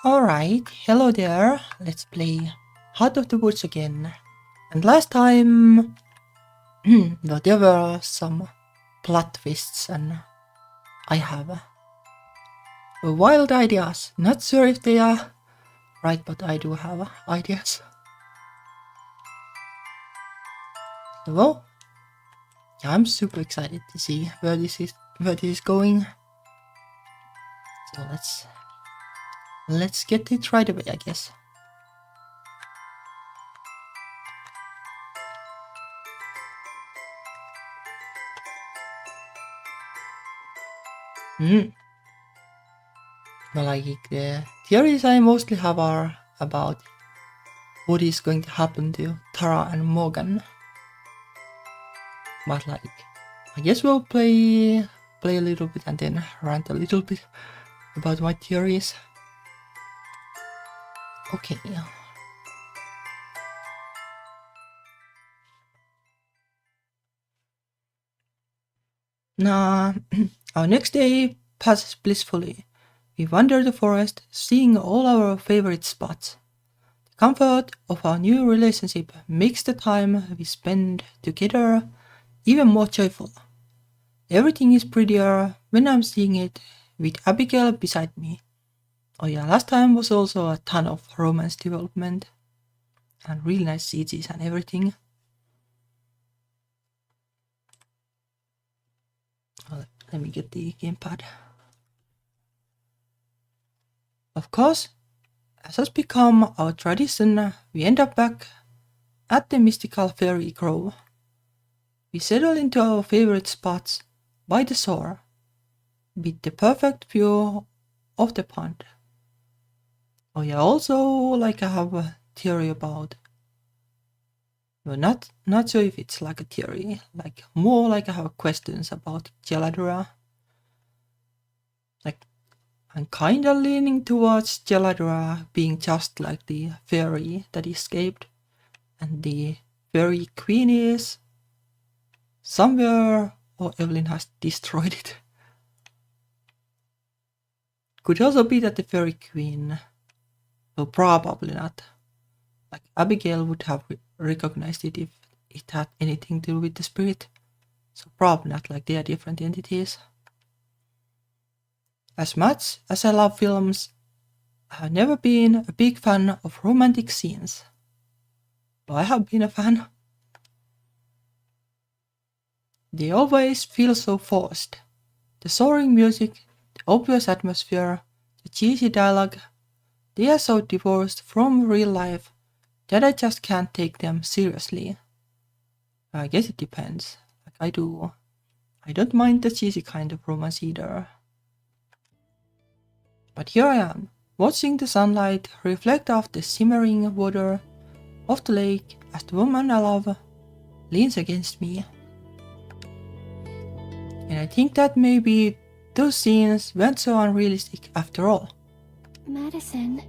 Alright, hello there. Let's play Out of the Woods again. And last time, well, there were some plot twists and I have wild ideas. Not sure if they are right, but I do have ideas. So, yeah, I'm super excited to see where this is going. So let's get it right away, I guess. Well, like the theories I mostly have are about what is going to happen to Tara and Morgan. But like, I guess we'll play a little bit and then rant a little bit about my theories. Okay. Now, our next day passes blissfully. We wander the forest, seeing all our favorite spots. The comfort of our new relationship makes the time we spend together even more joyful. Everything is prettier when I'm seeing it with Abigail beside me. Oh yeah, last time was also a ton of romance development and really nice CGs and everything. Well, let me get the gamepad. Of course, as has become our tradition, we end up back at the mystical fairy grove. We settle into our favorite spots by the shore, with the perfect view of the pond. Oh yeah, also like I have a theory about, well, not sure if it's like a theory, like more like I have questions about Geladura. Like I'm kinda leaning towards Geladura being just like the fairy that escaped, and the fairy queen is somewhere, or Evelyn has destroyed it. Could also be that the fairy queen, well, probably not. Like Abigail would have recognized it if it had anything to do with the spirit, so probably not, like they are different entities. As much as I love films, I have never been a big fan of romantic scenes. But I have been a fan. They always feel so forced. The soaring music, the obvious atmosphere, the cheesy dialogue, they are so divorced from real life that I just can't take them seriously. I guess it depends. Like I don't mind the cheesy kind of romance either. But here I am, watching the sunlight reflect off the shimmering water of the lake as the woman I love leans against me. And I think that maybe those scenes weren't so unrealistic after all. Madison.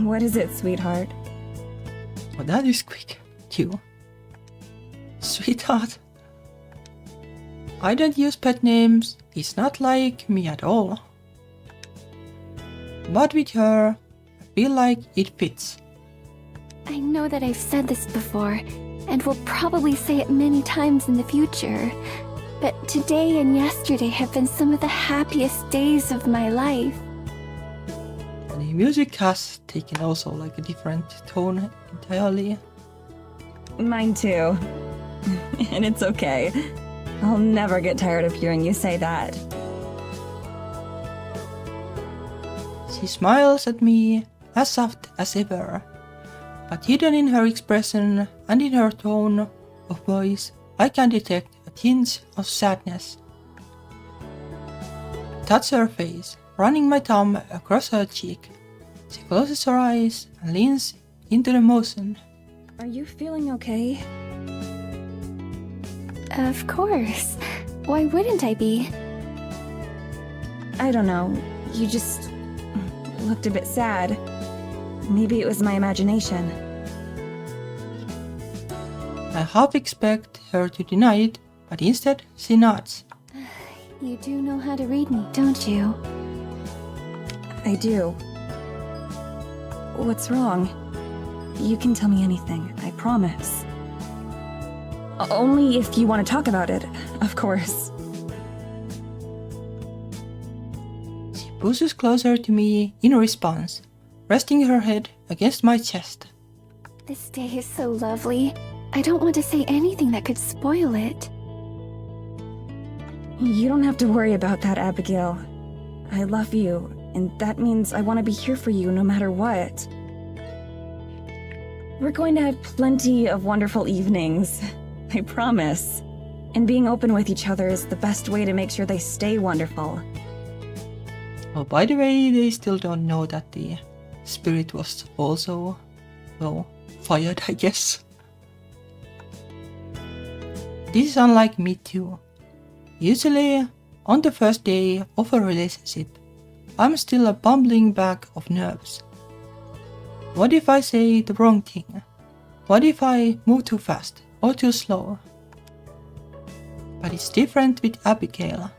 What is it, sweetheart? Oh, that is quick, too. Sweetheart. I don't use pet names, it's not like me at all. But with her, I feel like it fits. I know that I've said this before, and will probably say it many times in the future, but today and yesterday have been some of the happiest days of my life. And the music has taken also like a different tone entirely. Mine too. And it's okay. I'll never get tired of hearing you say that. She smiles at me as soft as ever, but hidden in her expression and in her tone of voice, I can detect a tinge of sadness. I touch her face, running my thumb across her cheek. She closes her eyes and leans into the motion. Are you feeling okay? Of course. Why wouldn't I be? I don't know. You just looked a bit sad. Maybe it was my imagination. I half expect her to deny it, but instead she nods. You do know how to read me, don't you? I do. What's wrong? You can tell me anything, I promise. Only if you want to talk about it, of course. She pushes closer to me in response, resting her head against my chest. This day is so lovely. I don't want to say anything that could spoil it. You don't have to worry about that, Abigail. I love you, and that means I want to be here for you no matter what. We're going to have plenty of wonderful evenings, I promise. And being open with each other is the best way to make sure they stay wonderful. Oh, by the way, they still don't know that the spirit was also, well, fired, I guess. This is unlike me too. Usually, on the first day of a relationship, I'm still a bumbling bag of nerves. What if I say the wrong thing? What if I move too fast or too slow? But it's different with Abigail.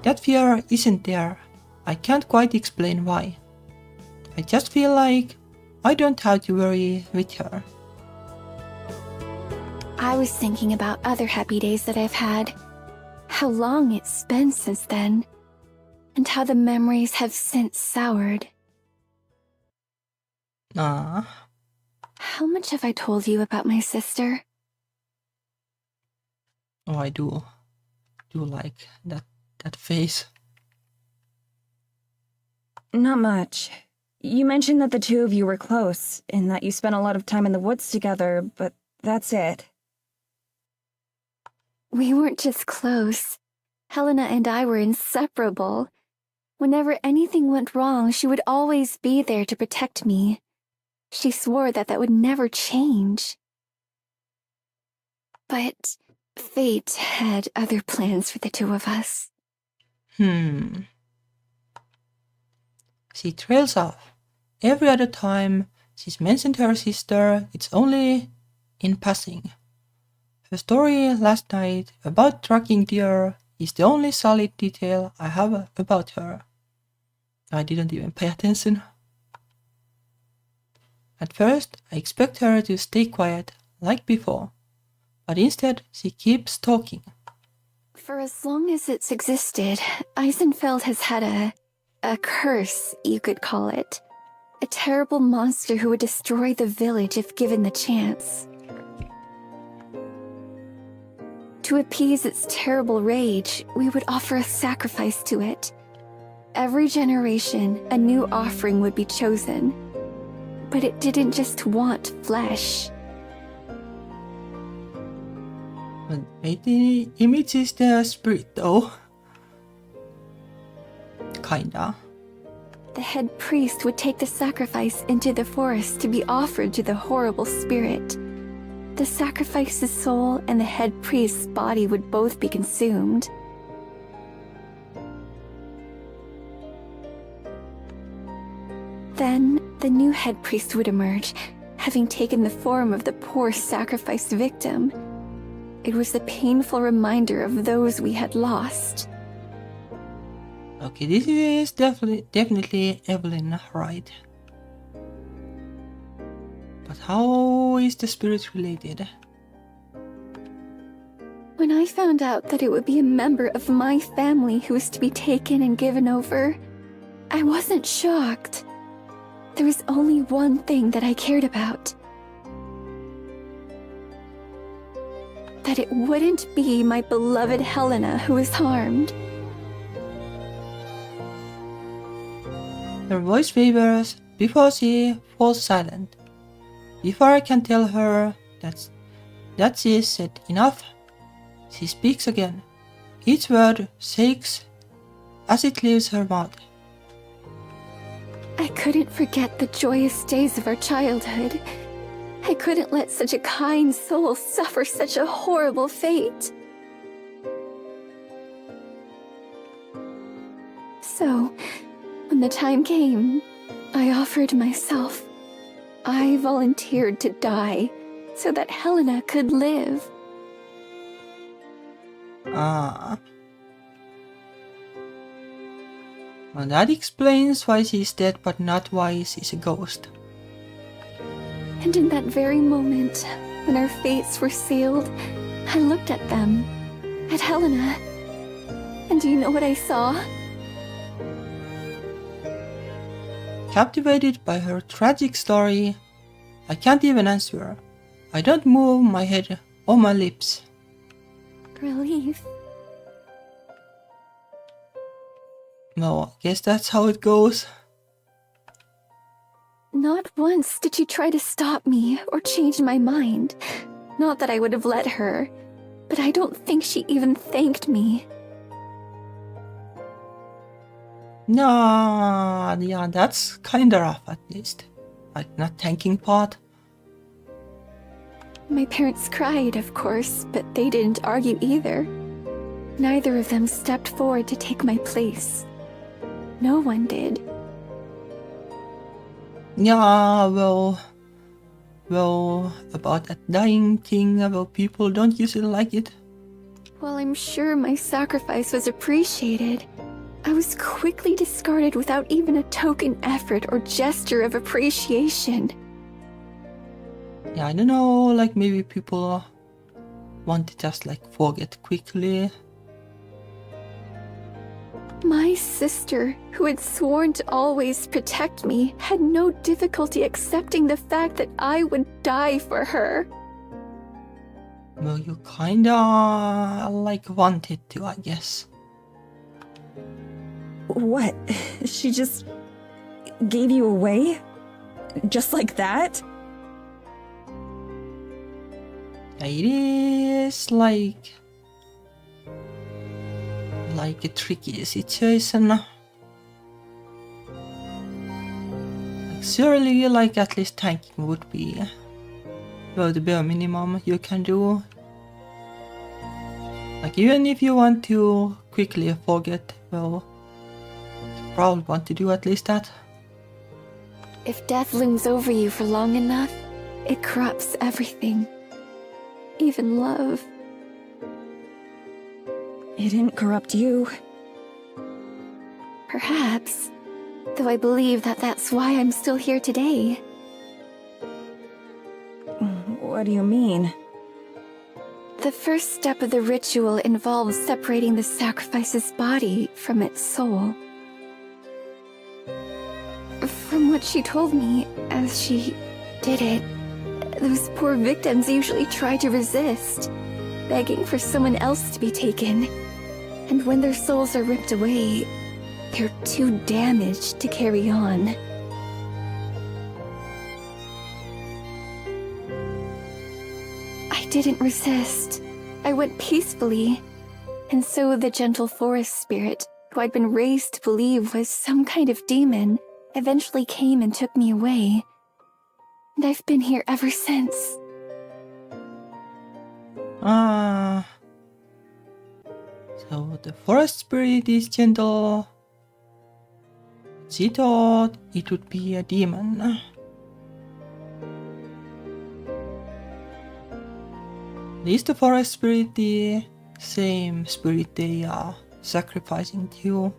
That fear isn't there. I can't quite explain why. I just feel like I don't have to worry with her. I was thinking about other happy days that I've had. How long it's been since then. And how the memories have since soured. Ah, How much have I told you about my sister? oh, I do like that face. Not much. You mentioned that the two of you were close, and that you spent a lot of time in the woods together, but that's it. We weren't just close. Helena and I were inseparable. Whenever anything went wrong, she would always be there to protect me. She swore that would never change. But fate had other plans for the two of us. She trails off. Every other time she's mentioned her sister, it's only in passing. Her story last night about tracking deer is the only solid detail I have about her. I didn't even pay attention. At first, I expect her to stay quiet, like before, but instead she keeps talking. For as long as it's existed, Eisenfeld has had a curse, you could call it. A terrible monster who would destroy the village if given the chance. To appease its terrible rage, we would offer a sacrifice to it. Every generation, a new offering would be chosen. But it didn't just want flesh. But the image is the spirit though. Kinda. The head priest would take the sacrifice into the forest to be offered to the horrible spirit. The sacrifice's soul and the head priest's body would both be consumed. Then, the new head priest would emerge, having taken the form of the poor sacrificed victim. It was a painful reminder of those we had lost. Okay, this is definitely Evelyn, right? But how is the spirit related? When I found out that it would be a member of my family who was to be taken and given over, I wasn't shocked. There was only one thing that I cared about. That it wouldn't be my beloved Helena who was harmed. Her voice wavers before she falls silent. Before I can tell her that she has said enough, she speaks again. Each word shakes as it leaves her mouth. I couldn't forget the joyous days of our childhood. I couldn't let such a kind soul suffer such a horrible fate. So, when the time came, I offered myself. I volunteered to die so that Helena could live. And that explains why she's dead but not why she's a ghost. And in that very moment, when our fates were sealed, I looked at them, at Helena. And do you know what I saw? Captivated by her tragic story, I can't even answer. I don't move my head or my lips. Relief. No, I guess that's how it goes. Not once did she try to stop me or change my mind. Not that I would have let her, but I don't think she even thanked me. Nah, yeah, that's kinda rough at least. Like, not thanking part. My parents cried, of course, but they didn't argue either. Neither of them stepped forward to take my place. No one did. Yeah, well, about that dying thing, well, people don't usually like it. While I'm sure my sacrifice was appreciated, I was quickly discarded without even a token effort or gesture of appreciation. Yeah, I don't know, like maybe people want to just like forget quickly. My sister, who had sworn to always protect me, had no difficulty accepting the fact that I would die for her. Well, you kinda like wanted to, I guess. What? She just gave you away? Just like that? Yeah, it is like a tricky situation. Like, surely, like at least thanking would be well the bare minimum you can do. Like even if you want to quickly forget, well, you probably want to do at least that. If death looms over you for long enough, it corrupts everything. Even love. It didn't corrupt you. Perhaps. Though I believe that that's why I'm still here today. What do you mean? The first step of the ritual involves separating the sacrifice's body from its soul. From what she told me, as she did it, those poor victims usually try to resist, begging for someone else to be taken. And when their souls are ripped away, they're too damaged to carry on. I didn't resist. I went peacefully. And so the gentle forest spirit, who I'd been raised to believe was some kind of demon, eventually came and took me away. And I've been here ever since. So the forest spirit is gentle. She thought it would be a demon. Is the forest spirit the same spirit they are sacrificing to?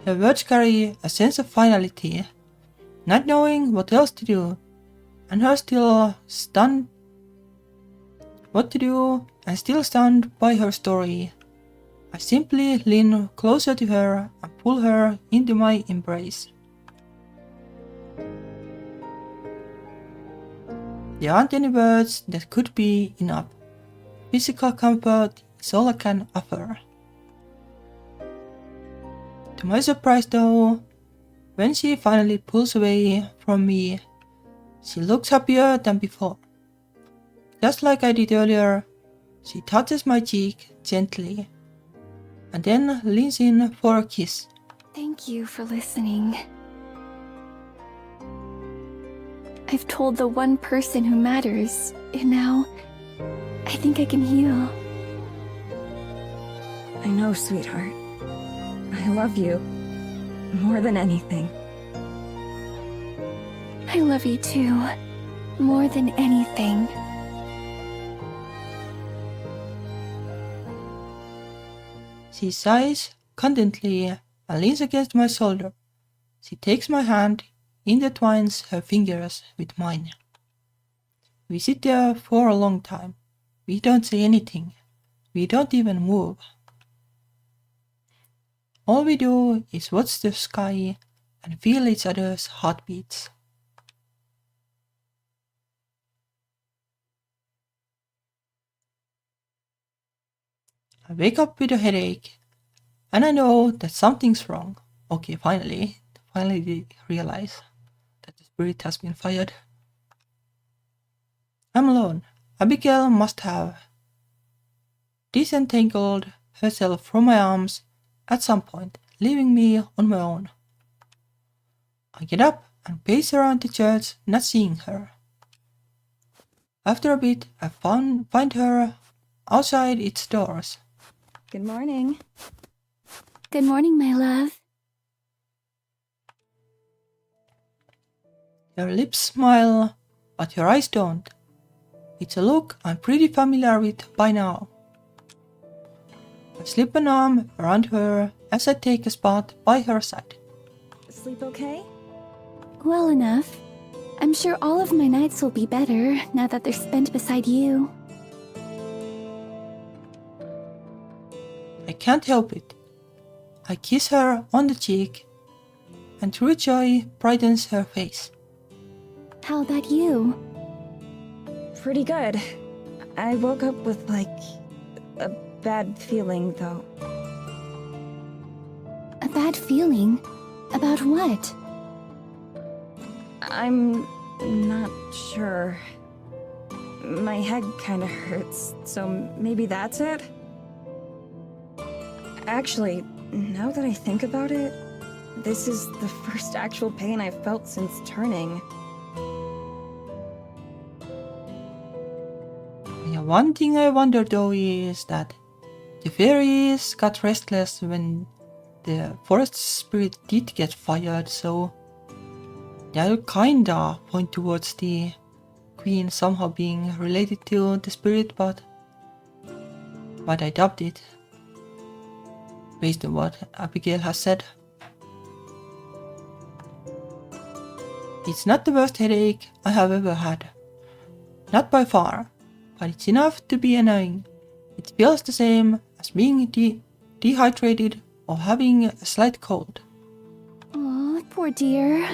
Her words carry a sense of finality, not knowing what else to do, and her still stunned what to do and still stunned by her story. I simply lean closer to her and pull her into my embrace. There aren't any words that could be enough. Physical comfort is all I can offer. To my surprise though, when she finally pulls away from me, she looks happier than before. Just like I did earlier, she touches my cheek gently and then leans in for a kiss. Thank you for listening. I've told the one person who matters, and now I think I can heal. I know, sweetheart. I love you. More than anything. I love you too. More than anything. She sighs contentedly and leans against my shoulder. She takes my hand, intertwines her fingers with mine. We sit there for a long time. We don't say anything. We don't even move. All we do is watch the sky and feel each other's heartbeats. I wake up with a headache, and I know that something's wrong. Okay, finally they realize that the spirit has been fired. I'm alone. Abigail must have disentangled herself from my arms at some point, leaving me on my own. I get up and pace around the church, not seeing her. After a bit, I find her outside its doors. Good morning. Good morning, my love. Her lips smile, but her eyes don't. It's a look I'm pretty familiar with by now. I slip an arm around her as I take a spot by her side. Sleep okay? Well enough. I'm sure all of my nights will be better now that they're spent beside you. I can't help it. I kiss her on the cheek, and true joy brightens her face. How about you? Pretty good. I woke up with, a bad feeling, though. A bad feeling? About what? I'm not sure. My head kinda hurts, so maybe that's it? Actually, now that I think about it, this is the first actual pain I've felt since turning. Yeah, one thing I wonder though is that the fairies got restless when the forest spirit did get fired, so that kinda point towards the queen somehow being related to the spirit, but I doubt it, based on what Abigail has said. It's not the worst headache I have ever had. Not by far, but it's enough to be annoying. It feels the same as being dehydrated or having a slight cold. Aw, poor dear.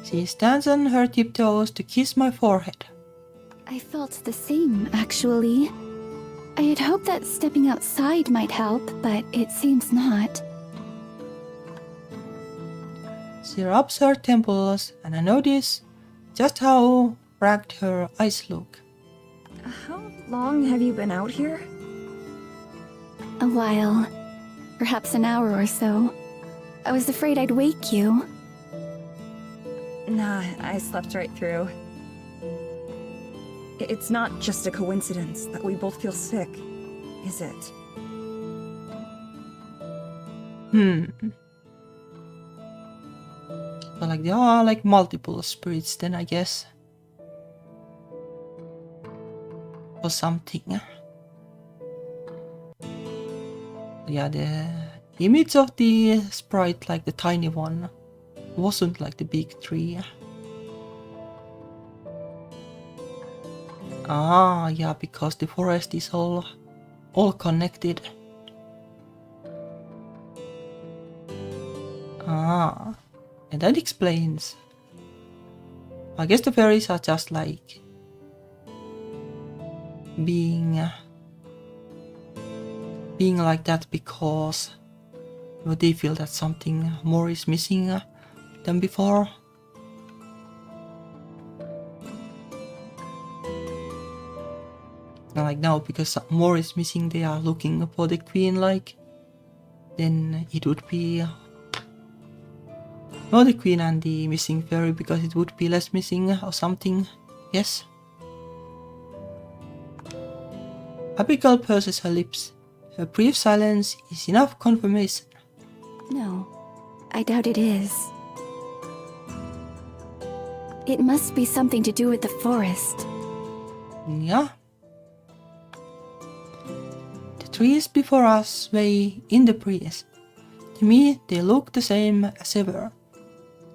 She stands on her tiptoes to kiss my forehead. I felt the same, actually. I had hoped that stepping outside might help, but it seems not. She rubs her temples, and I notice just how ragged her eyes look. How long have you been out here? A while. Perhaps an hour or so. I was afraid I'd wake you. Nah, I slept right through. It's not just a coincidence that we both feel sick, is it? So there are multiple spirits then, I guess. Or something. Yeah, the image of the sprite, the tiny one, wasn't the big tree. Ah, yeah, because the forest is all connected. Ah, and that explains. I guess the fairies are just being like that because they feel that something more is missing than before. And now, because more is missing, they are looking for the queen, then it would be not the queen and the missing fairy, because it would be less missing or something. Yes. Abigail purses her lips. Her brief silence is enough confirmation. No, I doubt it is. It must be something to do with the forest. Yeah. trees before us sway in the breeze. To me, they look the same as ever.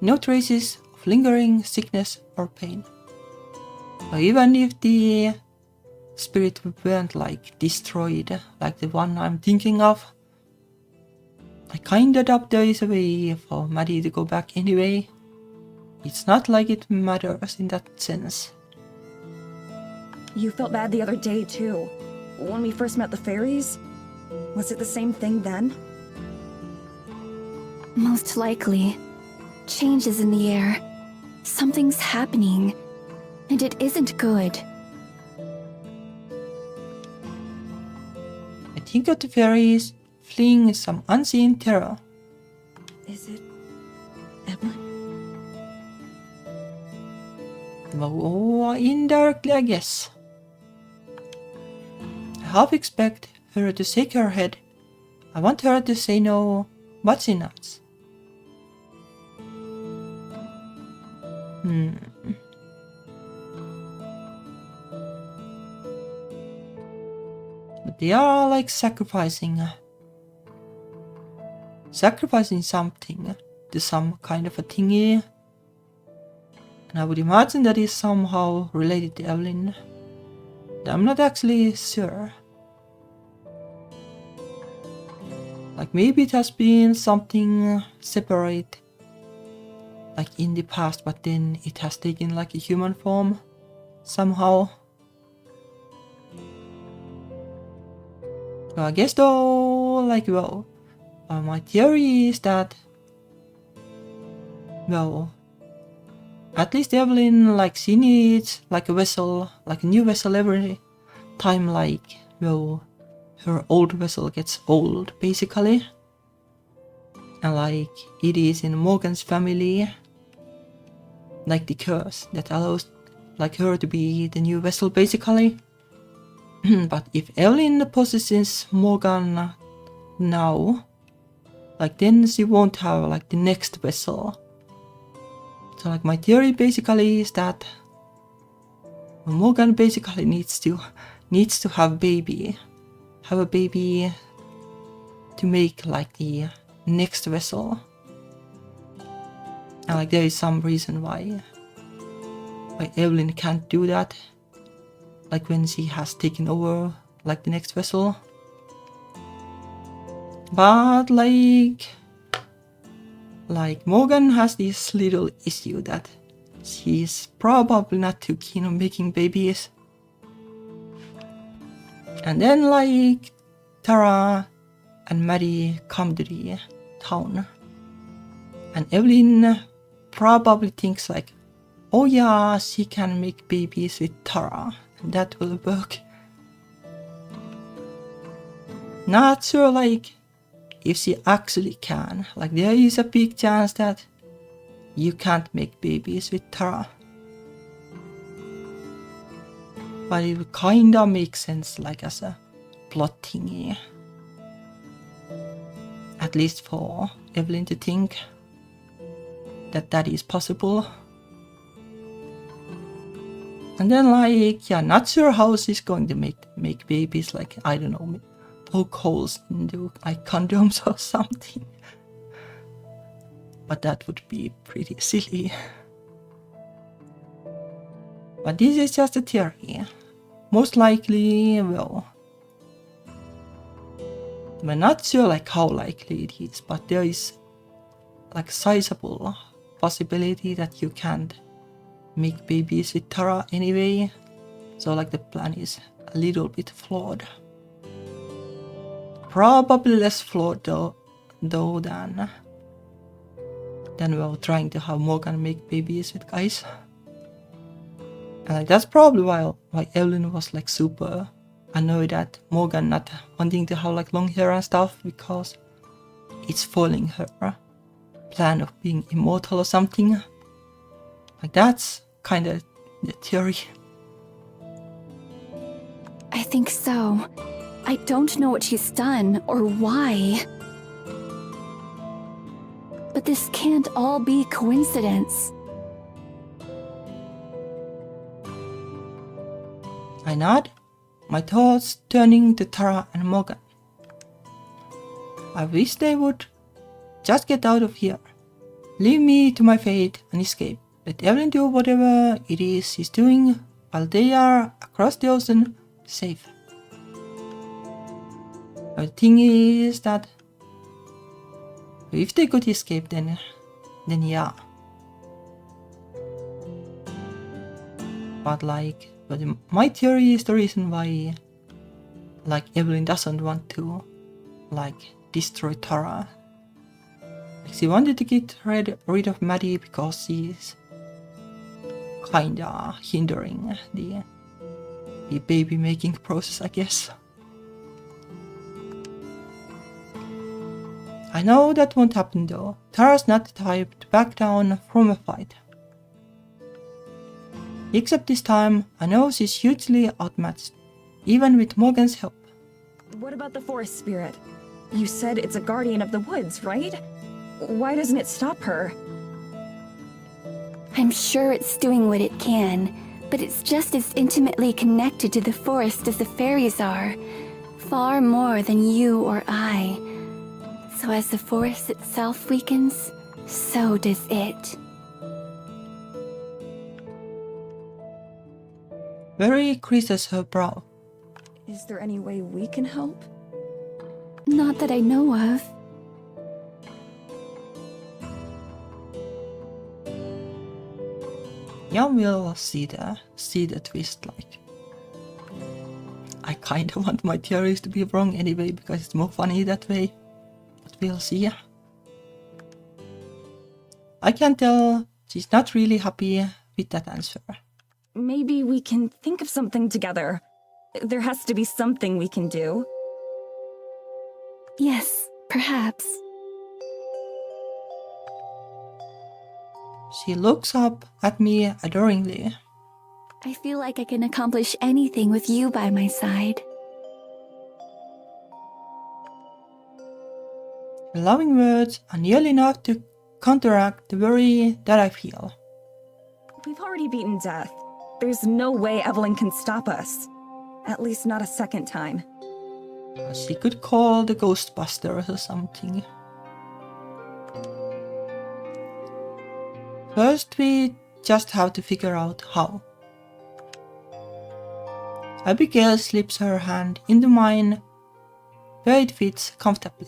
No traces of lingering sickness or pain. So even if the spirit weren't like destroyed, like the one I'm thinking of, I kinda doubt there is a way for Maddie to go back anyway. It's not like it matters in that sense. You felt bad the other day, too. When we first met the fairies? Was it the same thing then? Most likely. Changes in the air. Something's happening. And it isn't good. I think of the fairies fleeing some unseen terror. Is it... Evelyn? Oh, indirectly, I guess. I half expect her to shake her head. I want her to say no, but she nods. But they are like sacrificing something to some kind of a thingy. And I would imagine that is somehow related to Evelyn. I'm not actually sure. Like maybe it has been something separate, like in the past, but then it has taken like a human form somehow. So I guess though, like my theory is that, at least Evelyn, like she needs like a vessel, like a new vessel every time, like, her old vessel gets old, basically. And like it is in Morgan's family, like the curse that allows like her to be the new vessel, basically. But if Evelyn possesses Morgan now, like then she won't have like the next vessel. So like my theory basically is that Morgan basically needs to have a baby to make like the next vessel. And like there is some reason why Evelyn can't do that, like when she has taken over like the next vessel. But like Morgan has this little issue that she's probably not too keen on making babies. And then like Tara and Maddie come to the town, and Evelyn probably thinks like, oh yeah, she can make babies with Tara, and that will work. Not sure like if she actually can. Like there is a big chance that you can't make babies with Tara. But it would kinda make sense like as a plot thingy. At least for Evelyn to think that that is possible. And then like, yeah, not sure how she's going to make babies, like, I don't know, poke holes into like condoms or something. But that would be pretty silly. But this is just a theory. Most likely, well, we're not sure like how likely it is, but there is like sizable possibility that you can't make babies with Tara anyway. So like the plan is a little bit flawed. Probably less flawed though than we're trying to have Morgan make babies with guys. And like that's probably why Evelyn was like super annoyed at Morgan not wanting to have like long hair and stuff, because it's foiling her plan of being immortal or something. Like that's kind of the theory. I think so. I don't know what she's done or why. But this can't all be coincidence. I nod, my thoughts turning to Tara and Morgan. I wish they would just get out of here. Leave me to my fate and escape. Let Evelyn do whatever it is she's doing while they are across the ocean, safe. The thing is that if they could escape then yeah. But my theory is the reason why Evelyn doesn't want to destroy Tara. She wanted to get rid of Maddie because she's kinda hindering the baby making process, I guess. I know that won't happen though. Tara's not the type to back down from a fight. Except this time, I know she's hugely outmatched, even with Morgan's help. What about the forest spirit? You said it's a guardian of the woods, right? Why doesn't it stop her? I'm sure it's doing what it can, but it's just as intimately connected to the forest as the fairies are. Far more than you or I. So as the forest itself weakens, so does it. Very creases her brow. Is there any way we can help? Not that I know of. Yeah, we'll see the twist. I kinda want my theories to be wrong anyway because it's more funny that way. But we'll see. I can tell she's not really happy with that answer. Maybe we can think of something together. There has to be something we can do. Yes, perhaps. She looks up at me adoringly. I feel like I can accomplish anything with you by my side. Her loving words are nearly enough to counteract the worry that I feel. We've already beaten death. There's no way Evelyn can stop us. At least not a second time. She could call the Ghostbusters or something. First, we just have to figure out how. Abigail slips her hand into mine, where it fits comfortably.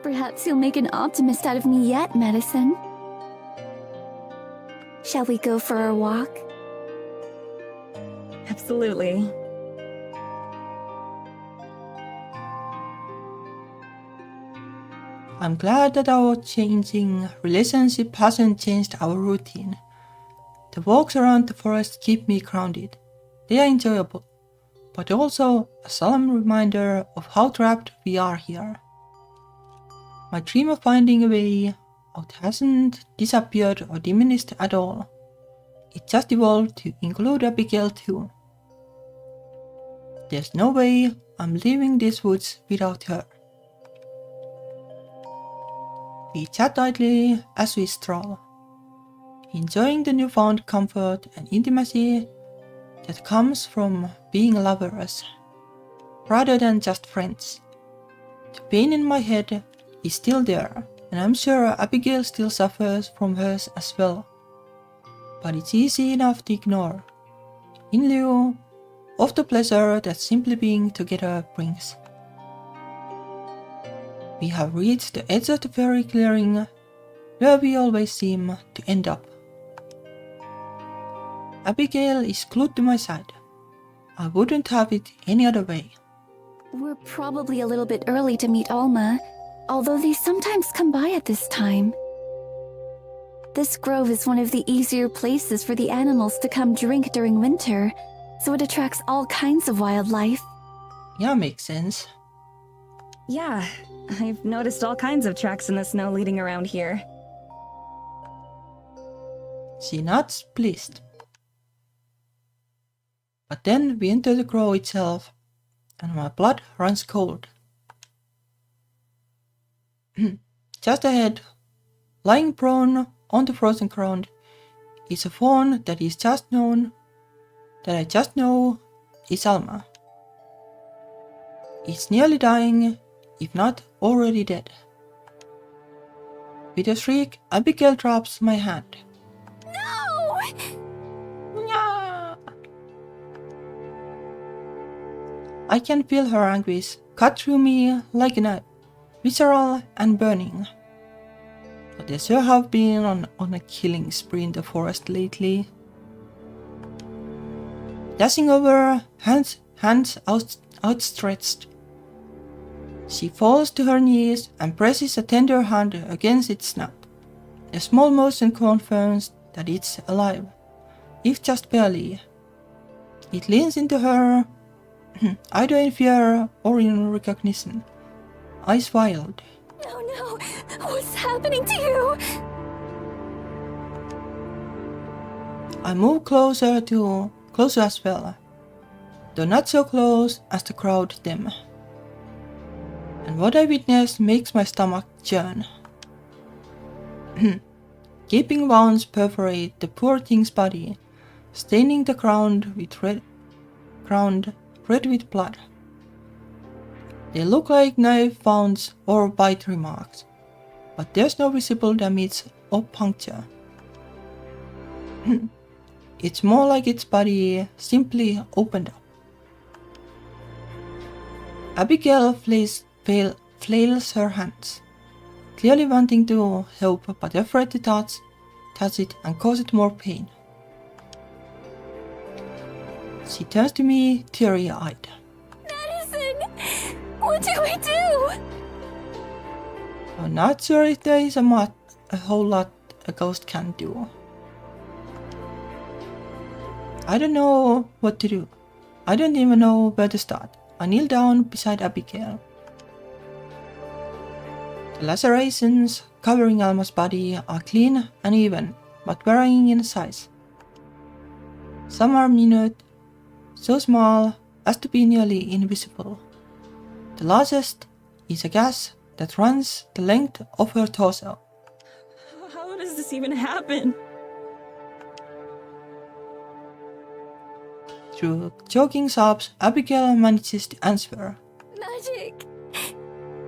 Perhaps you'll make an optimist out of me yet, Medicine. Shall we go for a walk? Absolutely. I'm glad that our changing relationship hasn't changed our routine. The walks around the forest keep me grounded. They are enjoyable, but also a solemn reminder of how trapped we are here. My dream of finding a way out hasn't disappeared or diminished at all. It just evolved to include Abigail too. There's no way I'm leaving these woods without her. We chat idly as we stroll, enjoying the newfound comfort and intimacy that comes from being lovers, rather than just friends. The pain in my head is still there, and I'm sure Abigail still suffers from hers as well. But it's easy enough to ignore, in lieu of the pleasure that simply being together brings. We have reached the edge of the fairy clearing, where we always seem to end up. Abigail is glued to my side. I wouldn't have it any other way. We're probably a little bit early to meet Alma, although they sometimes come by at this time. This grove is one of the easier places for the animals to come drink during winter, so it attracts all kinds of wildlife. Yeah, makes sense. Yeah, I've noticed all kinds of tracks in the snow leading around here. She nods, pleased. But then we enter the grove itself, and my blood runs cold. Just ahead, lying prone on the frozen ground, is a fawn that I just know is Alma. It's nearly dying, if not already dead. With a shriek, Abigail drops my hand. No! Nya! I can feel her anguish cut through me like a knife, visceral and burning. But they sure have been on a killing spree in the forest lately. Dashing over, hands outstretched, she falls to her knees and presses a tender hand against its snout. A small motion confirms that it's alive, if just barely. It leans into her, either in fear or in recognition, eyes wild. No, what's happening to you? I move closer as well, though not so close as to crowd them. And what I witness makes my stomach churn. Gaping wounds perforate the poor thing's body, staining the ground red with blood. They look like knife wounds or bite remarks, but there's no visible damage or puncture. It's more like its body simply opened up. Abigail flails her hands, clearly wanting to help but afraid to touch it and cause it more pain. She turns to me teary-eyed. Madison! What do I do? I'm not sure if there is a whole lot a ghost can do. I don't know what to do. I don't even know where to start. I kneel down beside Abigail. The lacerations covering Alma's body are clean and even, but varying in size. Some are minute, so small as to be nearly invisible. The largest is a gash that runs the length of her torso. How does this even happen? Through choking sobs, Abigail manages to answer. Magic.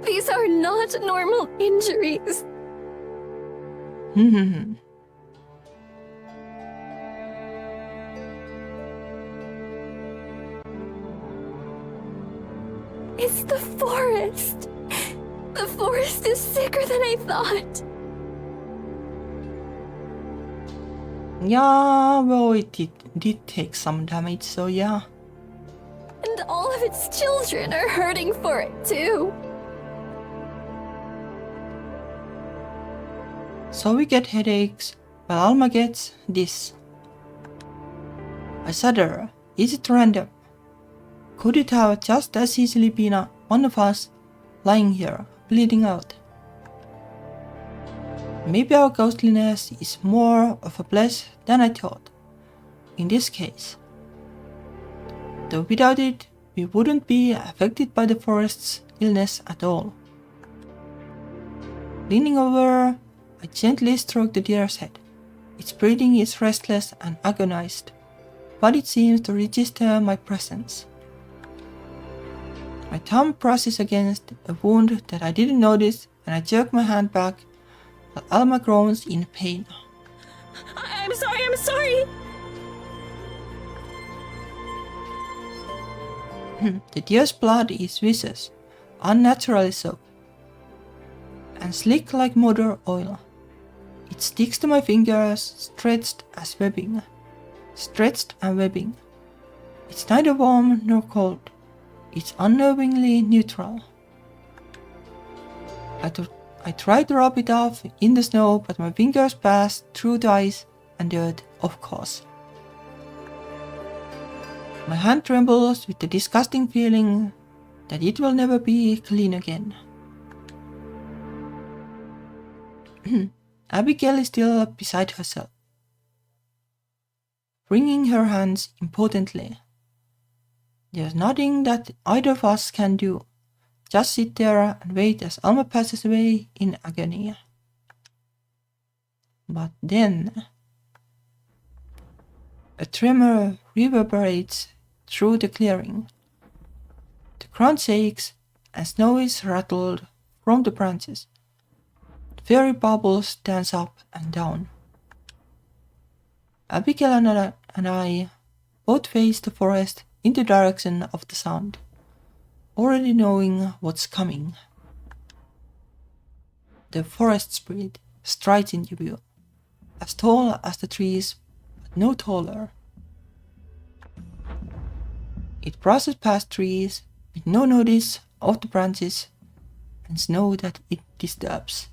These are not normal injuries. It's the forest. The forest is sicker than I thought. Yeah, well, it did take some damage, so yeah. And all of its children are hurting for it too. So we get headaches, while Alma gets this. I shudder. Is it random? Could it have just as easily been one of us lying here, bleeding out? Maybe our ghostliness is more of a bless than I thought, in this case. Though without it, we wouldn't be affected by the forest's illness at all. Leaning over, I gently stroke the deer's head. Its breathing is restless and agonized, but it seems to register my presence. My thumb presses against a wound that I didn't notice, and I jerk my hand back while Alma groans in pain. I'm sorry! The deer's blood is viscous, unnaturally so, and slick like motor oil. It sticks to my fingers, stretched and webbing. It's neither warm nor cold. It's unnervingly neutral. I try to rub it off in the snow, but my fingers pass through the ice and dirt, of course. My hand trembles with the disgusting feeling that it will never be clean again. Abigail is still beside herself, wringing her hands impotently. There's nothing that either of us can do. Just sit there and wait as Alma passes away in agony. But then, a tremor reverberates through the clearing. The ground shakes, and snow is rattled from the branches. Fairy bubbles dance up and down. Abigail and I both face the forest in the direction of the sound, already knowing what's coming. The forest spirit strides into view, as tall as the trees, but no taller. It brushes past trees with no notice of the branches and snow that it disturbs.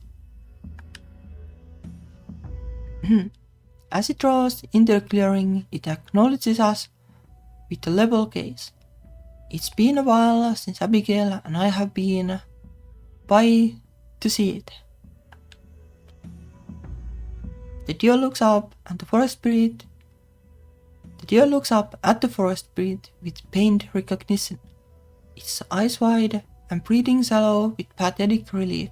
As it draws into the clearing, it acknowledges us with a level gaze. It's been a while since Abigail and I have been by to see it. The deer looks up at the forest spirit with pained recognition, its eyes wide and breathing shallow with pathetic relief.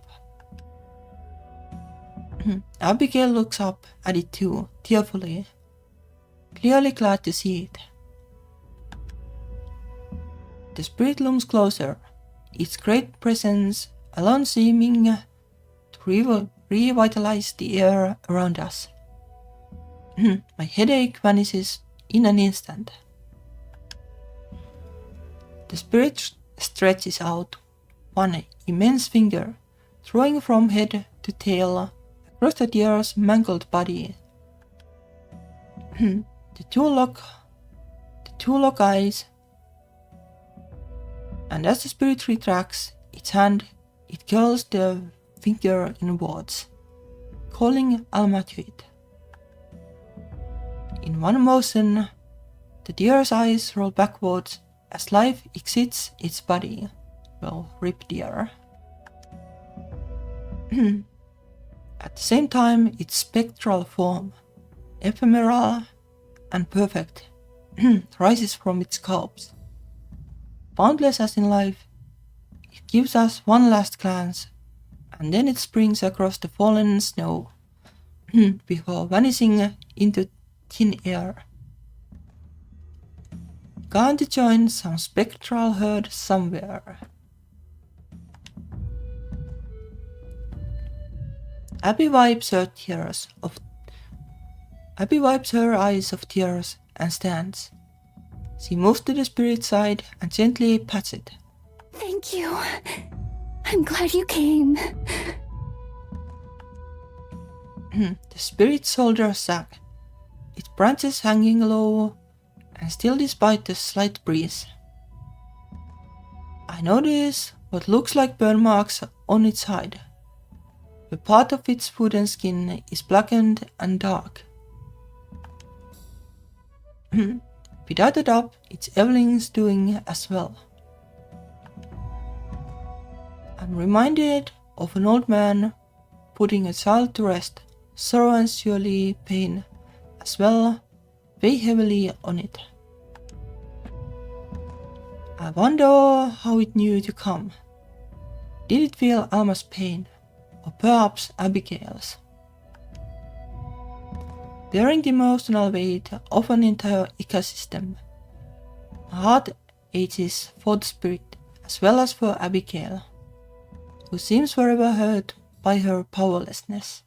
Abigail looks up at it too, tearfully, clearly glad to see it. The spirit looms closer, its great presence alone seeming to revitalize the air around us. My headache vanishes in an instant. The spirit stretches out one immense finger, throwing from head to tail across the deer's mangled body. The two lock eyes, and as the spirit retracts its hand, it curls the finger inwards, calling Alma to it. In one motion, the deer's eyes roll backwards as life exits its body. Well, rip deer. At the same time, its spectral form, ephemeral and perfect, rises from its corpse. Boundless as in life, it gives us one last glance, and then it springs across the fallen snow, before vanishing into thin air. Gone to join some spectral herd somewhere. Abby wipes her eyes of tears and stands. She moves to the spirit's side and gently pats it. Thank you. I'm glad you came. The spirit's shoulders sag, its branches hanging low, and still despite the slight breeze. I notice what looks like burn marks on its hide. The part of its wooden skin is blackened and dark. Without a doubt, it's Evelyn's doing as well. I'm reminded of an old man putting a child to rest, sorrow and surely pain as well weigh heavily on it. I wonder how it knew to come. Did it feel Alma's pain, or perhaps Abigail's? Bearing the emotional weight of an entire ecosystem, my heart aches for the spirit as well as for Abigail, who seems forever hurt by her powerlessness.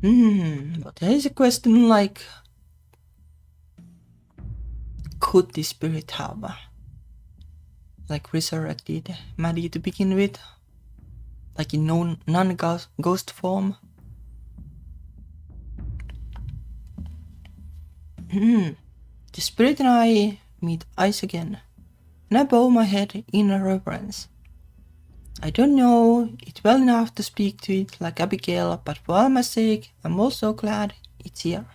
But there is a question like, could the spirit have resurrected Maddie to begin with? Like in non-ghost form? The spirit and I meet eyes again, and I bow my head in reverence. I don't know it well enough to speak to it like Abigail, but for Alma's sake, I'm also glad it's here.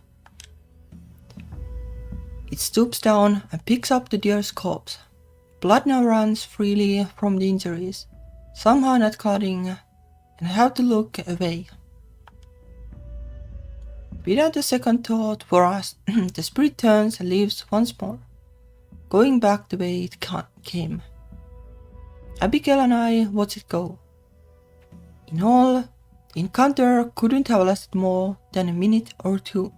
It stoops down and picks up the deer's corpse. Blood now runs freely from the injuries, somehow not clotting, and I have to look away. Without a second thought for us, the spirit turns and leaves once more, going back the way it came. Abigail and I watched it go. In all, the encounter couldn't have lasted more than a minute or two.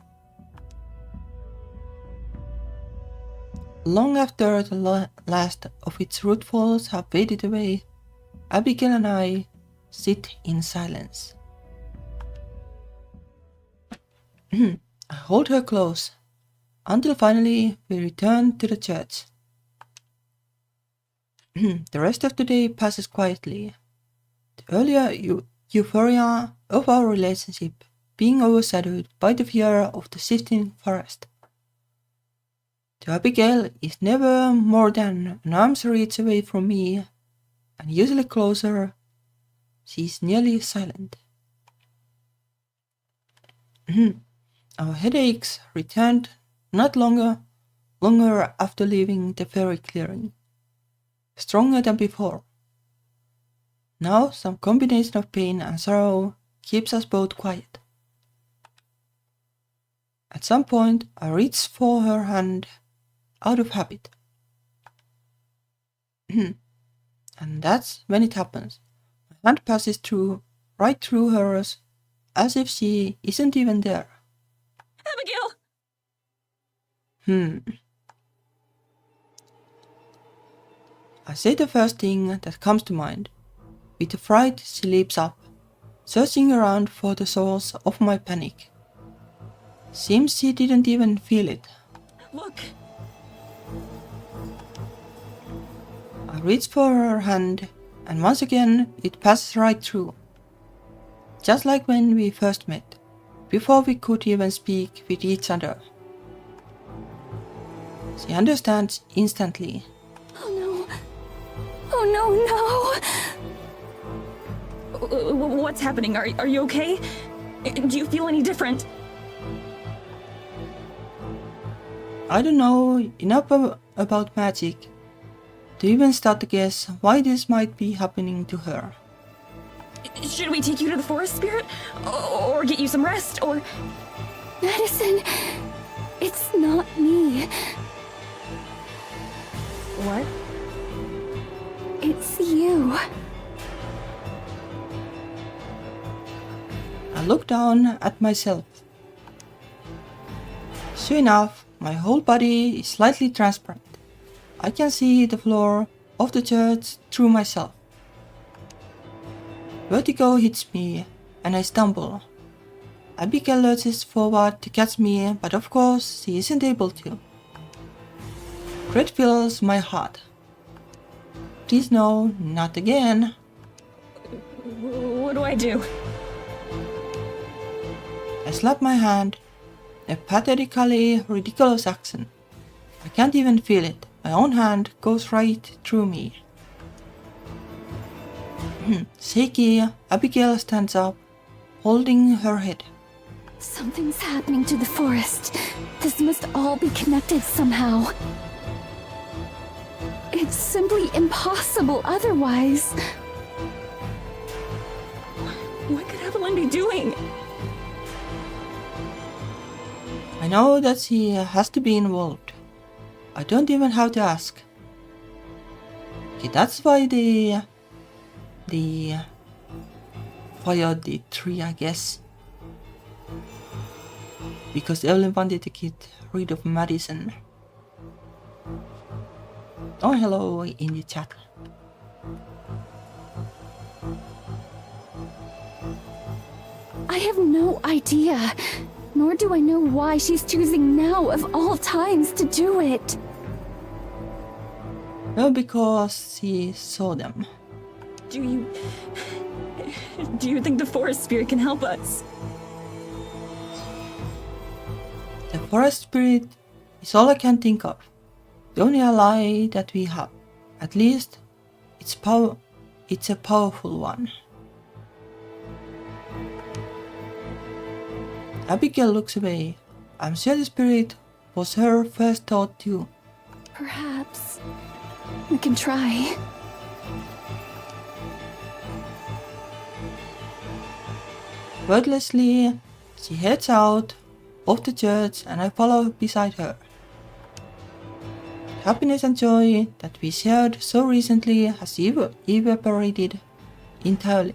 Long after the last of its root falls have faded away, Abigail and I sit in silence. I hold her close, until finally we return to the church. The rest of the day passes quietly, the earlier euphoria of our relationship being overshadowed by the fear of the shifting forest. To Abigail is never more than an arm's reach away from me, and usually closer. She is nearly silent. Our headaches returned not longer after leaving the fairy clearing, stronger than before. Now some combination of pain and sorrow keeps us both quiet. At some point I reach for her hand out of habit. And that's when it happens. My hand passes right through hers, as if she isn't even there. Abigail! I say the first thing that comes to mind. With a fright, she leaps up, searching around for the source of my panic. Seems she didn't even feel it. Look! I reach for her hand, and once again it passes right through. Just like when we first met, before we could even speak with each other. She understands instantly. Oh no. Oh no, no! What's happening? Are you okay? Do you feel any different? I don't know enough about magic to even start to guess why this might be happening to her. Should we take you to the forest spirit? Or get you some rest? Or... Madison, it's not me. What? It's you. I look down at myself. Sure enough, my whole body is slightly transparent. I can see the floor of the church through myself. Vertigo hits me, and I stumble. Abigail lurches forward to catch me, but of course she isn't able to. Dread fills my heart. Please no, not again. What do I do? I slap my hand, a pathetically ridiculous action. I can't even feel it. My own hand goes right through me. Shaky, Abigail stands up, holding her head. Something's happening to the forest. This must all be connected somehow. It's simply impossible otherwise. What could Evelyn be doing? I know that she has to be involved. I don't even have to ask. Okay, that's why they fired the tree, I guess. Because Evelyn wanted to get rid of Madison. Oh, hello in the chat. I have no idea. Nor do I know why she's choosing now of all times to do it. Well, because she saw them. Do you think the forest spirit can help us? The forest spirit is all I can think of. The only ally that we have. At least, it's a powerful one. Abigail looks away. I'm sure the spirit was her first thought too. Perhaps we can try. Wordlessly, she heads out of the church and I follow beside her. happiness and joy that we shared so recently has evaporated entirely.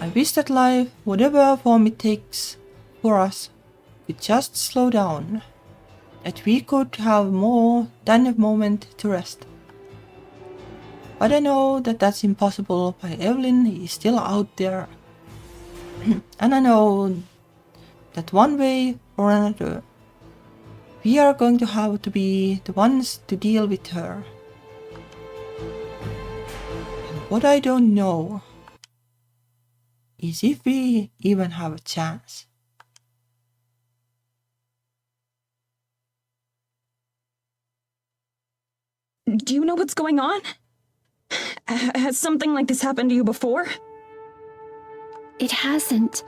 I wish that life, whatever form it takes for us, could just slow down, that we could have more than a moment to rest. But I know that that's impossible, while Evelyn is still out there. And I know that one way or another, we are going to have to be the ones to deal with her. And what I don't know is if we even have a chance. Do you know what's going on? Has something like this happened to you before? It hasn't.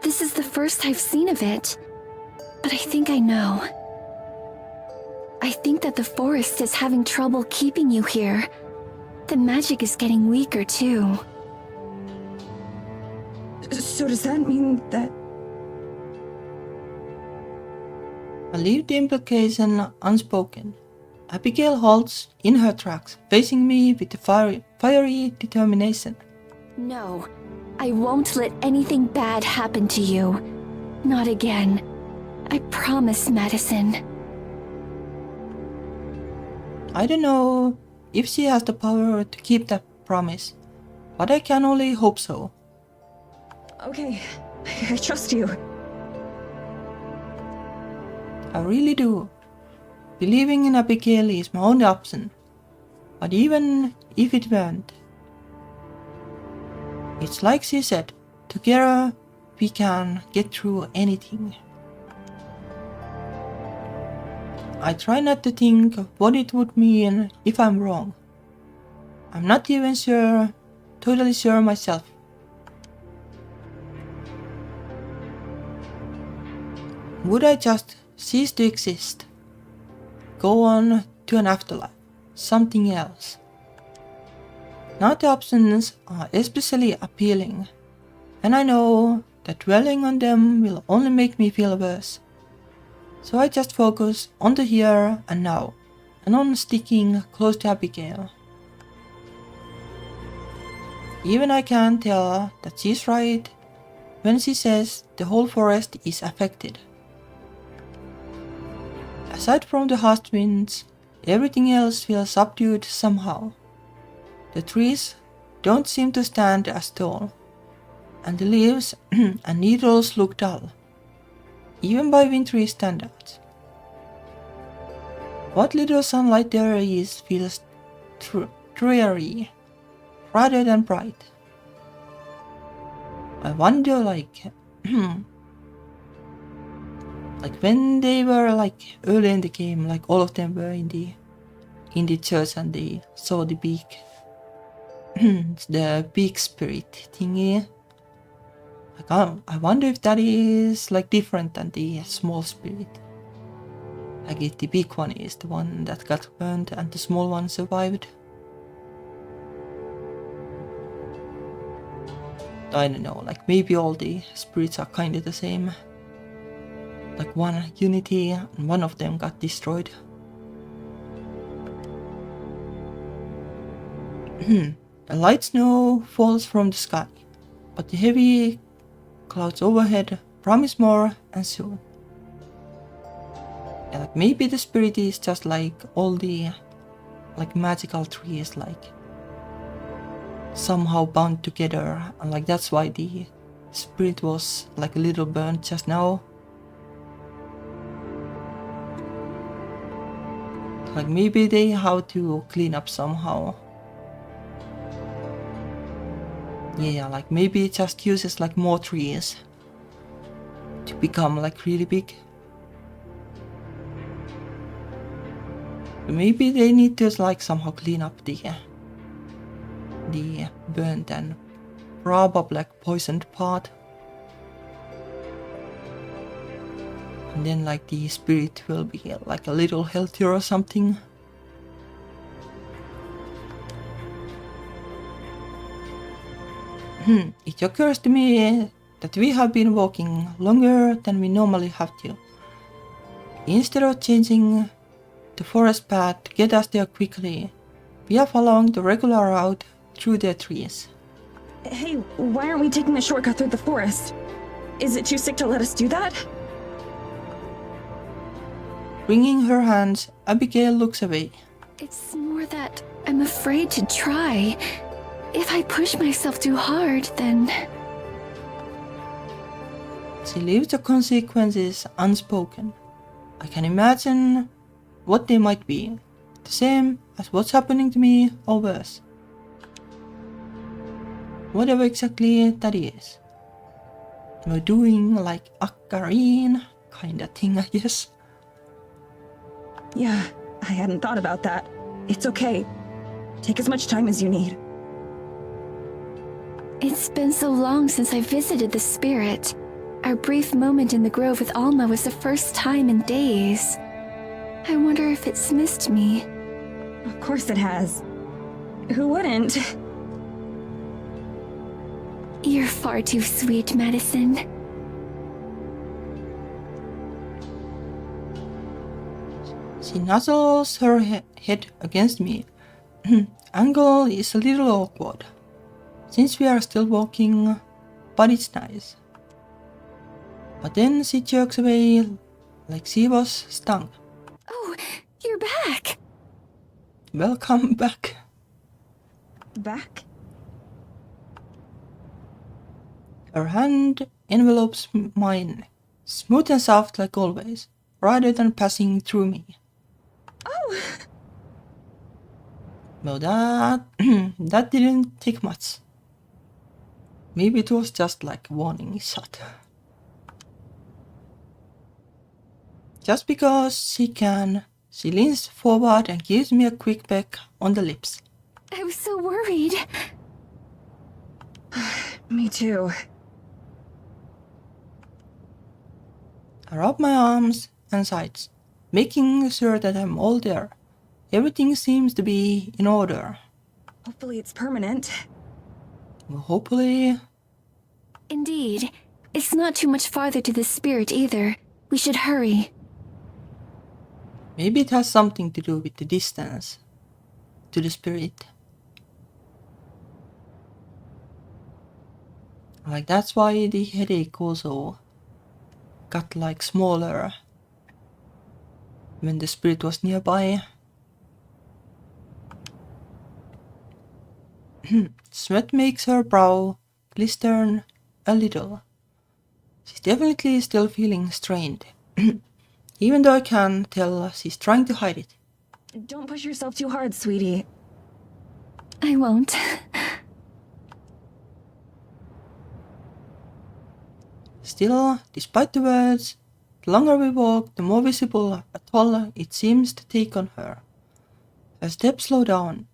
This is the first I've seen of it. But I think I know. I think that the forest is having trouble keeping you here. The magic is getting weaker too. So does that mean that... I leave the implication unspoken. Abigail halts in her tracks, facing me with a fiery determination. No, I won't let anything bad happen to you. Not again. I promise, Madison. I don't know if she has the power to keep that promise, but I can only hope so. Okay, I trust you. I really do. Believing in Abigail is my only option, but even if it weren't, it's like she said, together we can get through anything. I try not to think of what it would mean if I'm wrong. I'm not even totally sure myself. Would I just cease to exist? Go on to an afterlife, something else? Now the options are especially appealing, and I know that dwelling on them will only make me feel worse. So I just focus on the here and now, and on sticking close to Abigail. Even I can tell that she's right when she says the whole forest is affected. Aside from the harsh winds, everything else feels subdued somehow. The trees don't seem to stand as tall, and the leaves and needles look dull, even by wintry standards. What little sunlight there is feels dreary, rather than bright. I wonder, like when they were like early in the game, like all of them were in the church and they saw the big the big spirit thingy. Like, I wonder if that is like different than the small spirit. Like if the big one is the one that got burned and the small one survived. I don't know, like maybe all the spirits are kind of the same. Like one unity and one of them got destroyed. A light snow falls from the sky, but the heavy clouds overhead promise more and soon. Yeah, like maybe the spirit is just like all the like magical trees, like somehow bound together, and like that's why the spirit was like a little burnt just now. Like maybe they have to clean up somehow. Yeah, like maybe it just uses like more trees to become like really big. Maybe they need to like somehow clean up the burnt and probably like poisoned part. And then like the spirit will be like a little healthier or something. It occurs to me that we have been walking longer than we normally have to. Instead of changing the forest path to get us there quickly. We are following the regular route through the trees. Hey, why aren't we taking a shortcut through the forest? Is it too sick to let us do that? Wringing her hands, Abigail looks away. It's more that I'm afraid to try. If I push myself too hard, then... She leaves the consequences unspoken. I can imagine what they might be. The same as what's happening to me, or worse. Whatever exactly that is. We're doing like a Kareen kinda thing, I guess. Yeah, I hadn't thought about that. It's okay. Take as much time as you need. It's been so long since I visited the spirit. Our brief moment in the grove with Alma was the first time in days. I wonder if it's missed me. Of course it has. Who wouldn't? You're far too sweet, Madison. She nuzzles her head against me. Angle is a little awkward, since we are still walking, but it's nice. But then she jerks away like she was stung. Oh, you're back! Welcome back. Back? Her hand envelopes mine, smooth and soft like always, rather than passing through me. Oh! Well, that didn't take much. Maybe it was just like a warning shot. Just because she can, she leans forward and gives me a quick peck on the lips. I was so worried. Me too. I rub my arms and sides, making sure that I'm all there. Everything seems to be in order. Hopefully it's permanent. Well, hopefully... Indeed. It's not too much farther to the spirit either. We should hurry. Maybe it has something to do with the distance to the spirit. Like that's why the headache also got like smaller when the spirit was nearby. Sweat makes her brow glisten a little. She's definitely still feeling strained. Even though I can tell she's trying to hide it. Don't push yourself too hard, sweetie. I won't. Still, despite the words, the longer we walk, the more visible a toll it seems to take on her. Her steps slow down,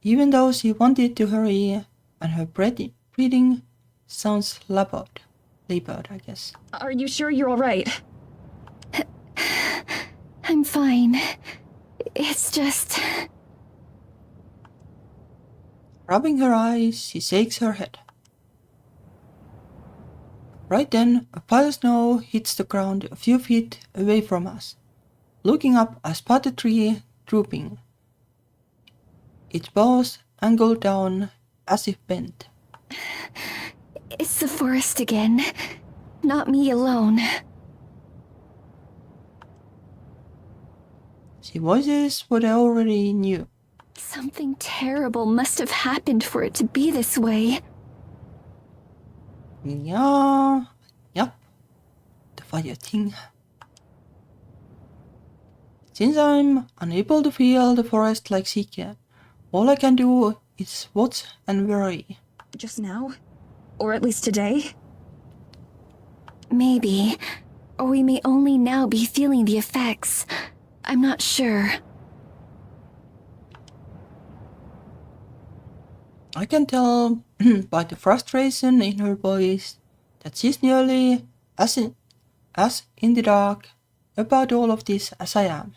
even though she wanted to hurry, and her breathing sounds labored, I guess. Are you sure you're all right? I'm fine. It's just... Rubbing her eyes, she shakes her head. Right then, a pile of snow hits the ground a few feet away from us. Looking up, I spot the tree drooping. Its boughs angled down as if bent. It's the forest again. Not me alone. She voices what I already knew. Something terrible must have happened for it to be this way. Yeah, yep, the fire thing. Since I'm unable to feel the forest like she can, all I can do is watch and worry. Just now? Or at least today? Maybe. Or we may only now be feeling the effects. I'm not sure. I can tell by the frustration in her voice that she's nearly as in the dark about all of this as I am.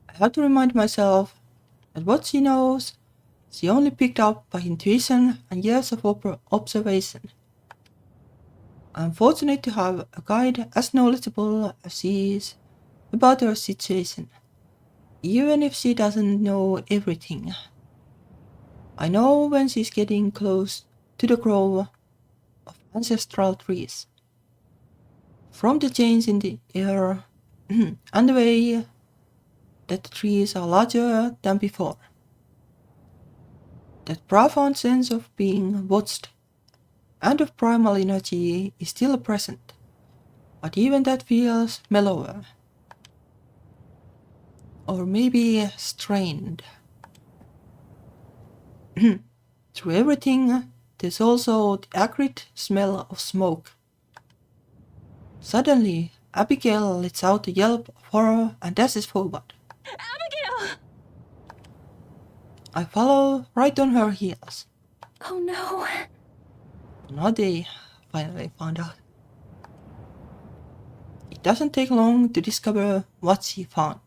I have to remind myself that what she knows, she only picked up by intuition and years of observation. I'm fortunate to have a guide as knowledgeable as she is about her situation. even if she doesn't know everything. I know when she's getting close to the grove of ancestral trees. From the change in the air and the way that the trees are larger than before. That profound sense of being watched and of primal energy is still present, but even that feels mellower. Or maybe strained. Through everything, there's also the acrid smell of smoke. Suddenly, Abigail lets out a yelp of horror and dashes forward. Abigail! I follow right on her heels. Oh no. Now they finally found out. It doesn't take long to discover what she found.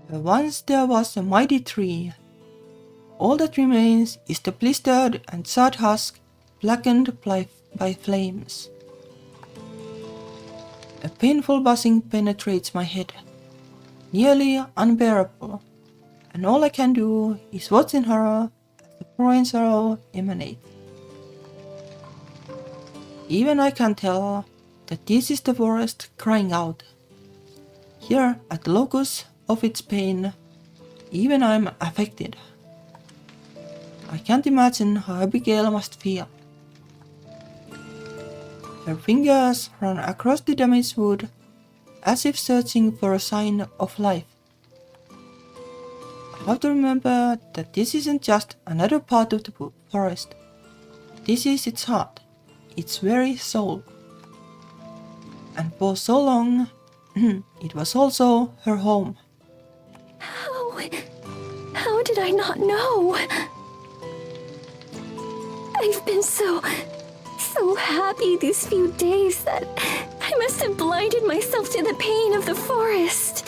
Once there was a mighty tree. All that remains is the blistered and charred husk, blackened by flames. A painful buzzing penetrates my head, nearly unbearable, and all I can do is watch in horror as the crying sorrow emanates. Even I can tell that this is the forest crying out. Here at the locus of its pain, even I am affected. I can't imagine how Abigail must feel. Her fingers run across the damaged wood as if searching for a sign of life. I have to remember that this isn't just another part of the forest. This is its heart, its very soul. And for so long, it was also her home. How did I not know? I've been so happy these few days that I must have blinded myself to the pain of the forest.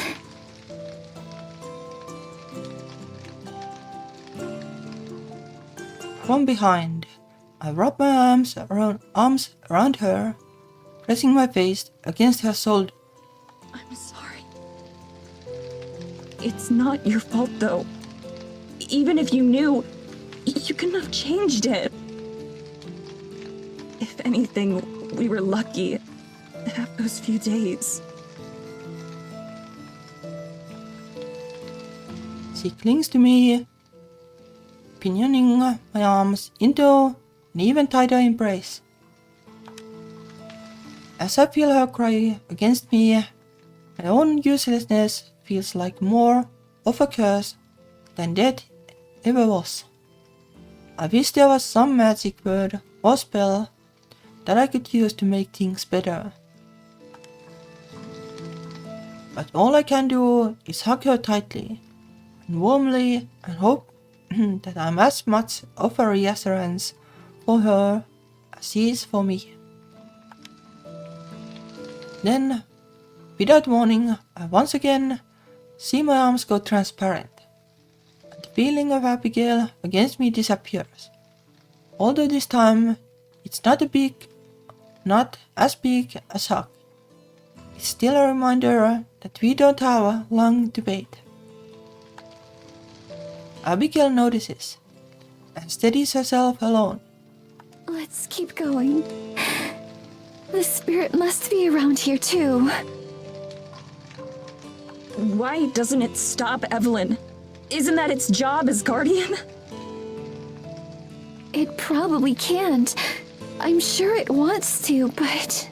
From behind, I wrap my arms around her, pressing my face against her shoulder. I'm sorry. It's not your fault, though. Even if you knew, you couldn't have changed it. If anything, we were lucky to have those few days. She clings to me, pinioning my arms into an even tighter embrace. As I feel her cry against me, my own uselessness feels like more of a curse than death ever was. I wish there was some magic word or spell that I could use to make things better. But all I can do is hug her tightly and warmly and hope that I'm as much of a reassurance for her as she is for me. Then, without warning, I once again see my arms go transparent, and the feeling of Abigail against me disappears. Although this time, it's not as big as hug. It's still a reminder that we don't have long to wait. Abigail notices and steadies herself alone. Let's keep going. The spirit must be around here too. Why doesn't it stop Evelyn? Isn't that its job as guardian? It probably can't. I'm sure it wants to, but...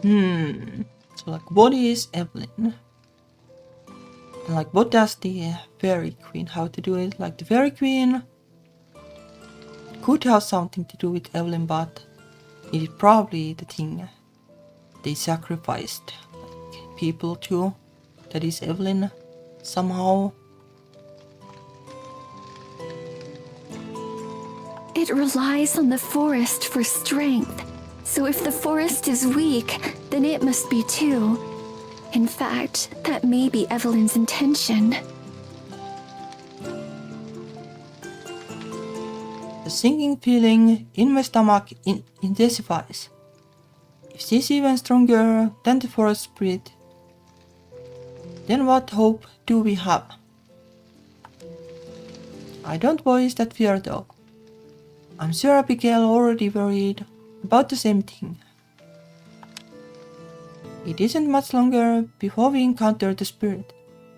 So like what is Evelyn? And like what does the Fairy Queen have to do with it? Like the Fairy Queen could have something to do with Evelyn, but it is probably the thing they sacrificed like, people to. That is Evelyn somehow. It relies on the forest for strength. So if the forest is weak, then it must be too. In fact, that may be Evelyn's intention. The sinking feeling in my stomach intensifies. If she's even stronger than the forest spirit, then what hope do we have? I don't voice that fear though. I'm sure Abigail already worried about the same thing. It isn't much longer before we encounter the spirit.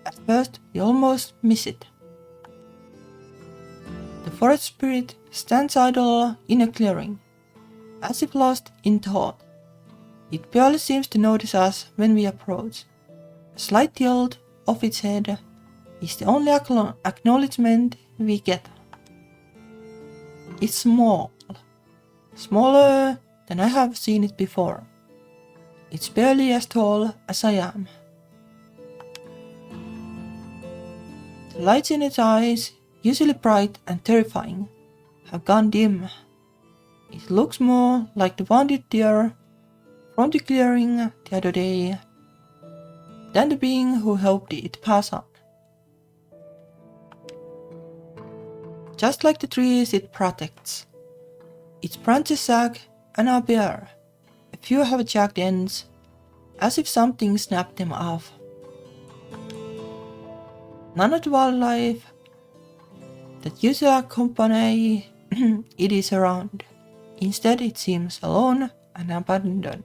At first, we almost miss it. The forest spirit stands idle in a clearing, as if lost in thought. It barely seems to notice us when we approach. A slight tilt of its head is the only acknowledgement we get. It's small, smaller than I have seen it before. It's barely as tall as I am. The lights in its eyes, usually bright and terrifying, have gone dim. It looks more like the wounded deer from the clearing the other day than the being who helped it pass on. Just like the trees it protects, its branches sag and are bare. A few have jagged ends, as if something snapped them off. None of the wildlife that usually accompany it is around. Instead, it seems alone and abandoned.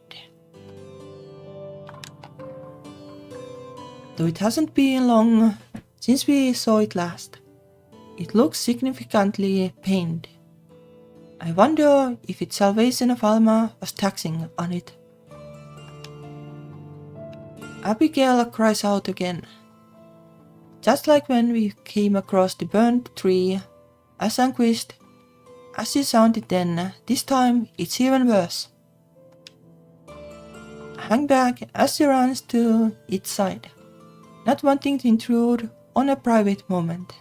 Though it hasn't been long since we saw it last, it looks significantly pained. I wonder if its salvation of Alma was taxing on it. Abigail cries out again. Just like when we came across the burned tree, as anguished as she sounded then, this time it's even worse. I hang back as she runs to its side, not wanting to intrude on a private moment.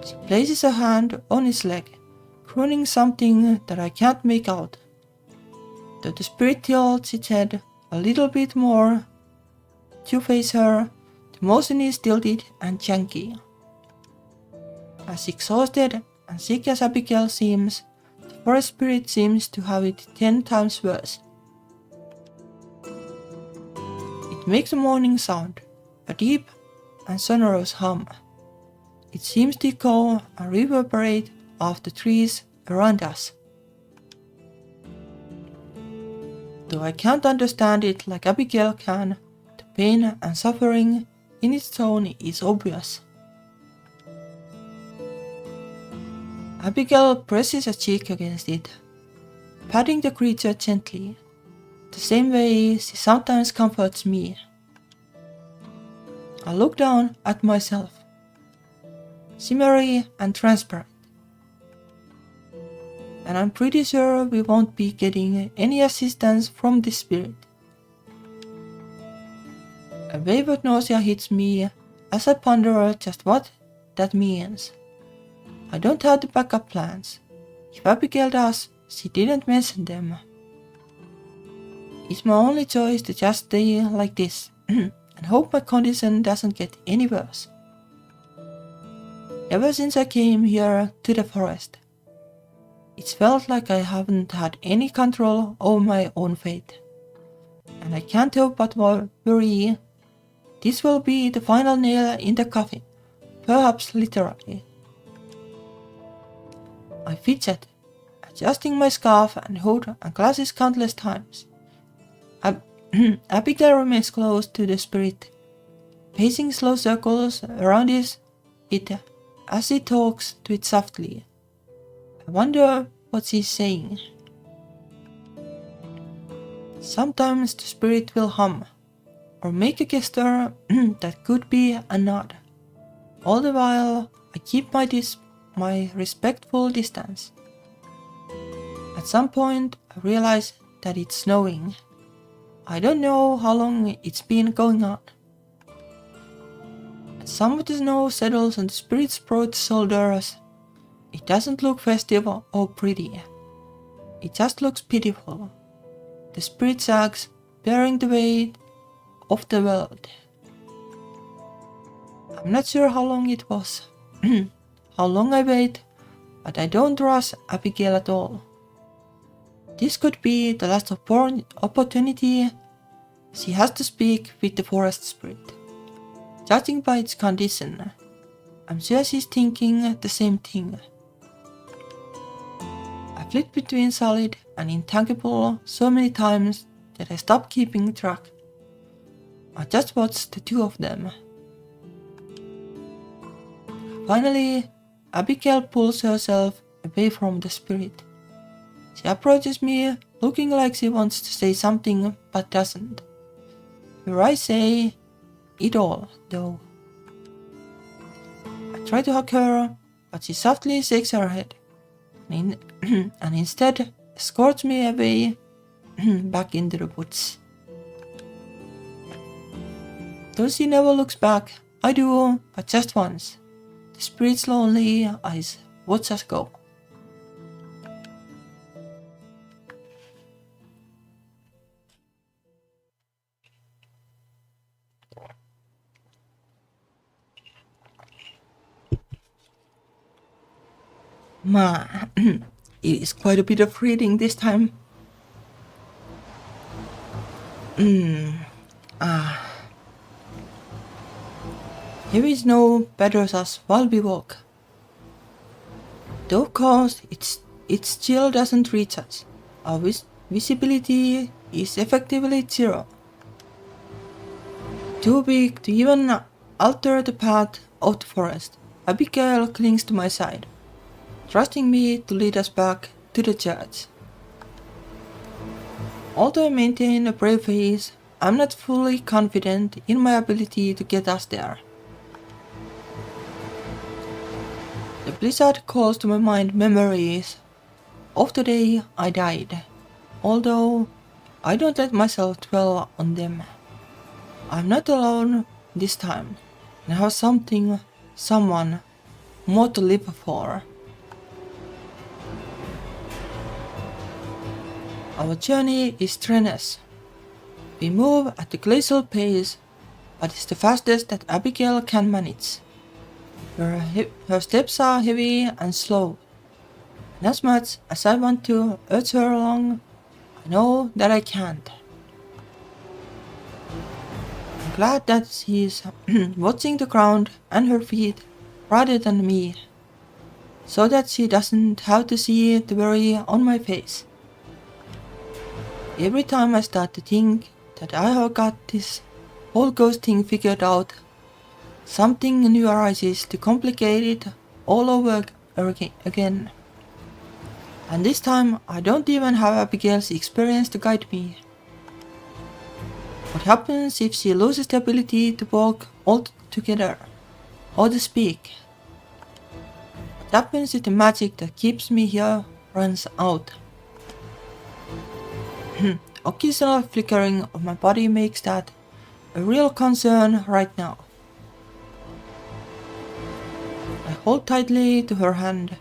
She places a hand on his leg, crooning something that I can't make out. Though the spirit tilts its head a little bit more to face her, the motion is tilted and janky. As exhausted and sick as Abigail seems, the forest spirit seems to have it 10 times worse. It makes a moaning sound, a deep and sonorous hum. It seems to echo and reverberate off the trees around us. Though I can't understand it like Abigail can, the pain and suffering in its tone is obvious. Abigail presses a cheek against it, patting the creature gently, the same way she sometimes comforts me. I look down at myself, shimmery and transparent, and I'm pretty sure we won't be getting any assistance from the spirit. A wave of nausea hits me as I ponder just what that means. I don't have the backup plans. If Abigail does, she didn't mention them. It's my only choice to just stay like this and hope my condition doesn't get any worse. Ever since I came here to the forest, it's felt like I haven't had any control over my own fate. And I can't help but worry this will be the final nail in the coffin, perhaps literally. I fidget, adjusting my scarf and hood and glasses countless times. Abigail remains close to the spirit, pacing slow circles around it as he talks to it softly. I wonder what she's saying. Sometimes the spirit will hum, or make a gesture that could be a nod. All the while, I keep my respectful distance. At some point, I realize that it's snowing. I don't know how long it's been going on. As some of the snow settles on the spirit's broad shoulders, it doesn't look festive or pretty. It just looks pitiful. The spirit sags, bearing the weight of the world. I'm not sure how long it was, how long I wait but I don't trust Abigail at all. This could be the last opportunity she has to speak with the forest spirit. Judging by its condition, I'm sure she's thinking the same thing. I flit between solid and intangible so many times that I stopped keeping track. I just watched the two of them. Finally, Abigail pulls herself away from the spirit. She approaches me, looking like she wants to say something but doesn't. Here I say it all, though. I try to hug her, but she softly shakes her head, and instead escorts me away back into the woods. Though she never looks back, I do, but just once. The spirit's lonely eyes watch us go. It is quite a bit of reading this time. Heavy snow batters us while we walk. Though of course its chill doesn't reach us, our visibility is effectively zero. Too big to even alter the path of the forest, Abigail clings to my side, trusting me to lead us back to the church. Although I maintain a brave face, I'm not fully confident in my ability to get us there. The blizzard calls to my mind memories of the day I died, although I don't let myself dwell on them. I'm not alone this time, and I have someone more to live for. Our journey is strenuous. We move at a glacial pace, but it's the fastest that Abigail can manage. Her steps are heavy and slow, and as much as I want to urge her along, I know that I can't. I'm glad that she's watching the ground and her feet rather than me, so that she doesn't have to see the worry on my face. Every time I start to think that I have got this whole ghost thing figured out, something new arises to complicate it all over again. And this time I don't even have Abigail's experience to guide me. What happens if she loses the ability to walk altogether, or to speak? What happens if the magic that keeps me here runs out? Occasional flickering of my body makes that a real concern right now. I hold tightly to her hand,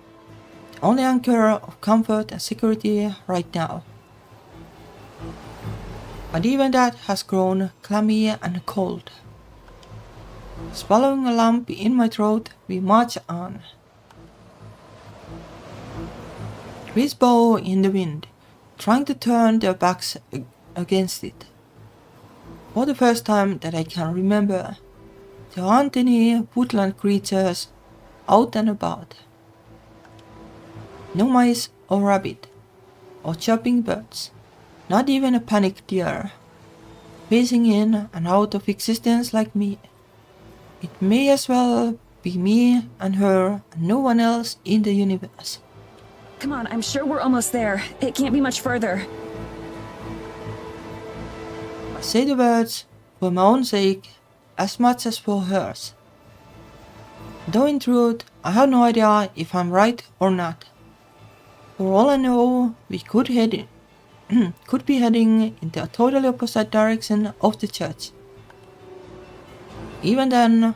the only anchor of comfort and security right now. But even that has grown clammy and cold. Swallowing a lump in my throat, we march on. Trees bow in the wind, trying to turn their backs against it. For the first time that I can remember, there aren't any woodland creatures out and about. No mice or rabbit, or chirping birds, not even a panicked deer, phasing in and out of existence like me. It may as well be me and her and no one else in the universe. Come on, I'm sure we're almost there. It can't be much further. I say the words for my own sake as much as for hers. Though in truth, I have no idea if I'm right or not. For all I know, we could be heading in the totally opposite direction of the church. Even then,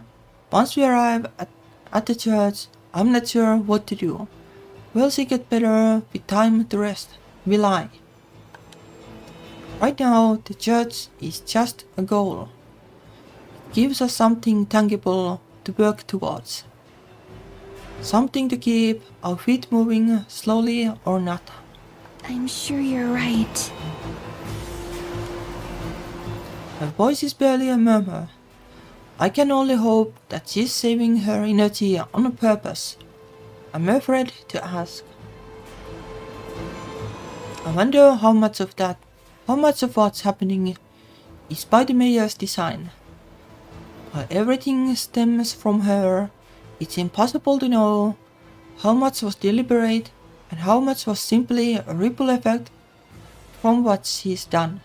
once we arrive at the church, I'm not sure what to do. Will she get better with time to rest? Will I? Right now, the church is just a goal. It gives us something tangible to work towards. Something to keep our feet moving slowly or not. I'm sure you're right. Her voice is barely a murmur. I can only hope that she's saving her energy on purpose. I'm afraid to ask. I wonder how much of what's happening is by the mayor's design. While everything stems from her, it's impossible to know how much was deliberate and how much was simply a ripple effect from what she's done.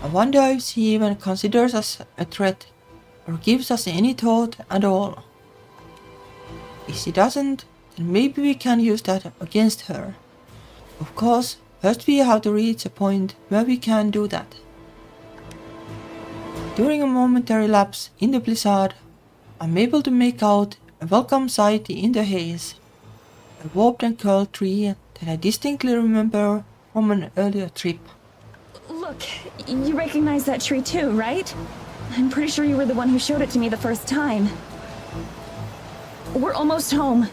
I wonder if she even considers us a threat or gives us any thought at all. If she doesn't, then maybe we can use that against her. Of course, first we have to reach a point where we can do that. During a momentary lapse in the blizzard, I'm able to make out a welcome sight in the haze. A warped and curled tree that I distinctly remember from an earlier trip. Look, you recognize that tree too, right? I'm pretty sure you were the one who showed it to me the first time. We're almost home.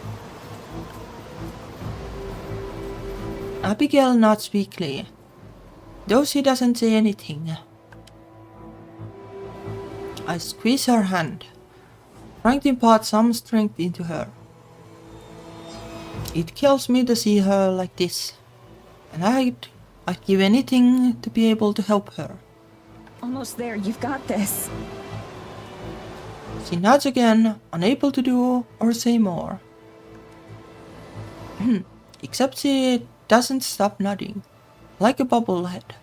Abigail nods weakly, though she doesn't say anything. I squeeze her hand, trying to impart some strength into her. It kills me to see her like this, and I'd give anything to be able to help her. Almost there, you've got this. She nods again, unable to do or say more. Except she doesn't stop nodding, like a bobblehead.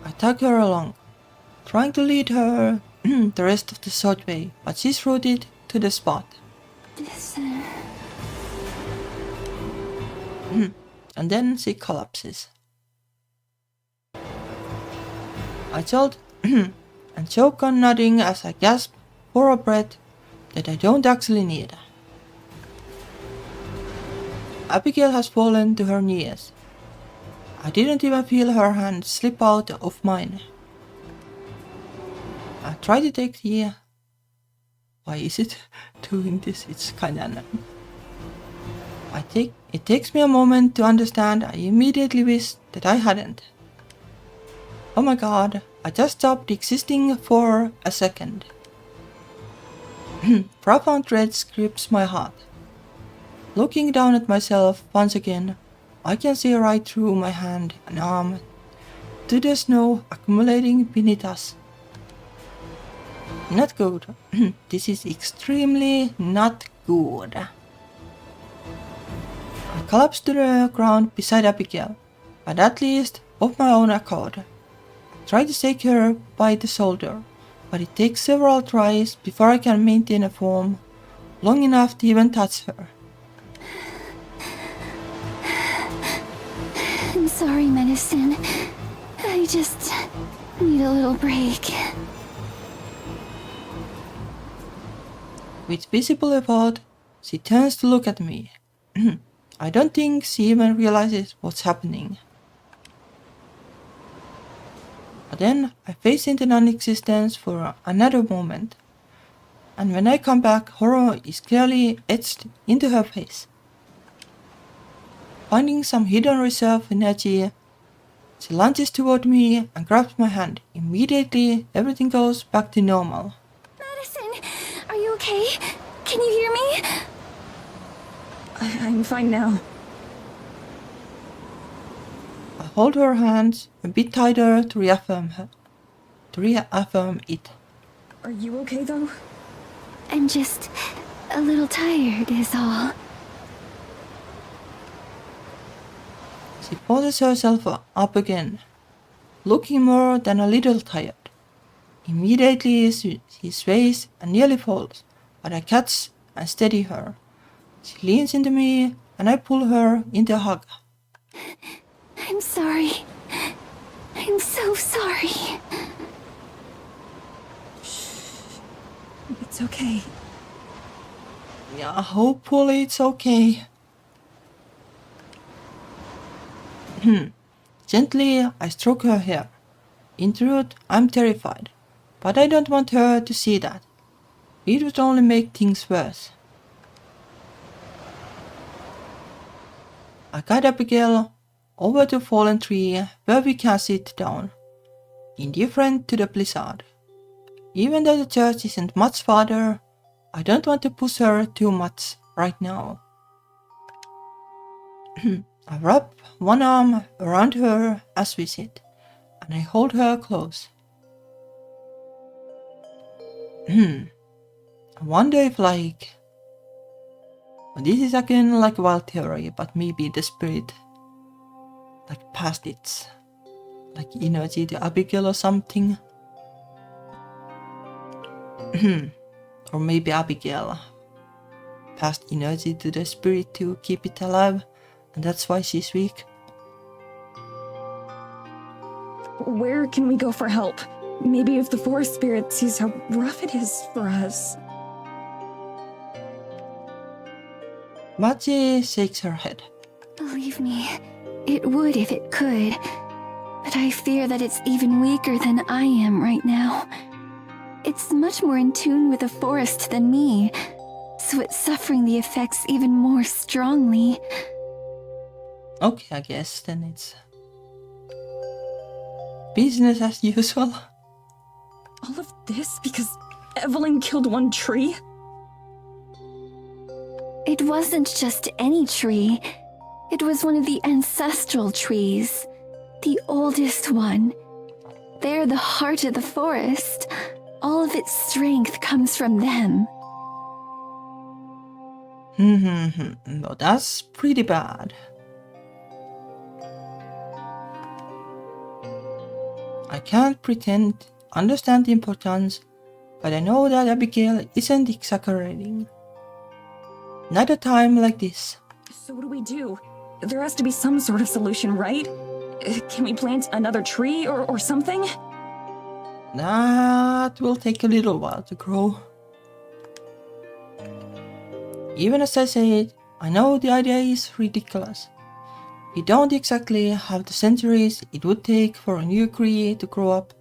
I tug her along, trying to lead her the rest of the short way, but she's rooted to the spot. Listen. And then she collapses. I jolt and choke on nodding as I gasp for a breath that I don't actually need. Abigail has fallen to her knees. I didn't even feel her hand slip out of mine. I try to take the... Why is it doing this? It's kinda annoying. It takes me a moment to understand. I immediately wish that I hadn't. Oh my god, I just stopped existing for a second. Profound dread grips my heart. Looking down at myself once again, I can see right through my hand and arm to the snow accumulating beneath us. Not good. This is extremely not good. I collapse to the ground beside Abigail, but at least of my own accord. I try to shake her by the shoulder, but it takes several tries before I can maintain a form long enough to even touch her. I'm sorry, Medicine. I just need a little break. With visible effort, she turns to look at me. I don't think she even realizes what's happening. But then I face into non-existence for another moment, and when I come back, horror is clearly etched into her face. Finding some hidden reserve energy, she lunges toward me and grabs my hand. Immediately, everything goes back to normal. Medicine, are you okay? Can you hear me? I'm fine now. I hold her hands a bit tighter to reaffirm it. Are you okay though? I'm just a little tired is all. She pulls herself up again, looking more than a little tired. Immediately she sways and nearly falls, but I catch and steady her. She leans into me and I pull her into a hug. I'm sorry. I'm so sorry. It's okay. Yeah, hopefully it's okay. Gently, I stroke her hair. In truth, I'm terrified, but I don't want her to see that. It would only make things worse. I guide Abigail over to a fallen tree where we can sit down, indifferent to the blizzard. Even though the church isn't much farther, I don't want to push her too much right now. I wrap one arm around her as we sit, and I hold her close. I wonder if this is again like a wild theory, but maybe the spirit passed its energy to Abigail or something. Or maybe Abigail passed energy to the spirit to keep it alive, and that's why she's weak. Where can we go for help? Maybe if the forest spirit sees how rough it is for us. Machi shakes her head. Believe me, it would if it could. But I fear that it's even weaker than I am right now. It's much more in tune with the forest than me, so it's suffering the effects even more strongly. Okay, I guess then it's business as usual. All of this because Evelyn killed one tree? It wasn't just any tree. It was one of the ancestral trees. The oldest one. They're the heart of the forest. All of its strength comes from them. No, that's pretty bad. I can't pretend understand the importance, but I know that Abigail isn't exaggerating. Not a time like this. So what do we do? There has to be some sort of solution, right? Can we plant another tree or something? That will take a little while to grow. Even as I say it, I know the idea is ridiculous. We don't exactly have the centuries it would take for a new tree to grow up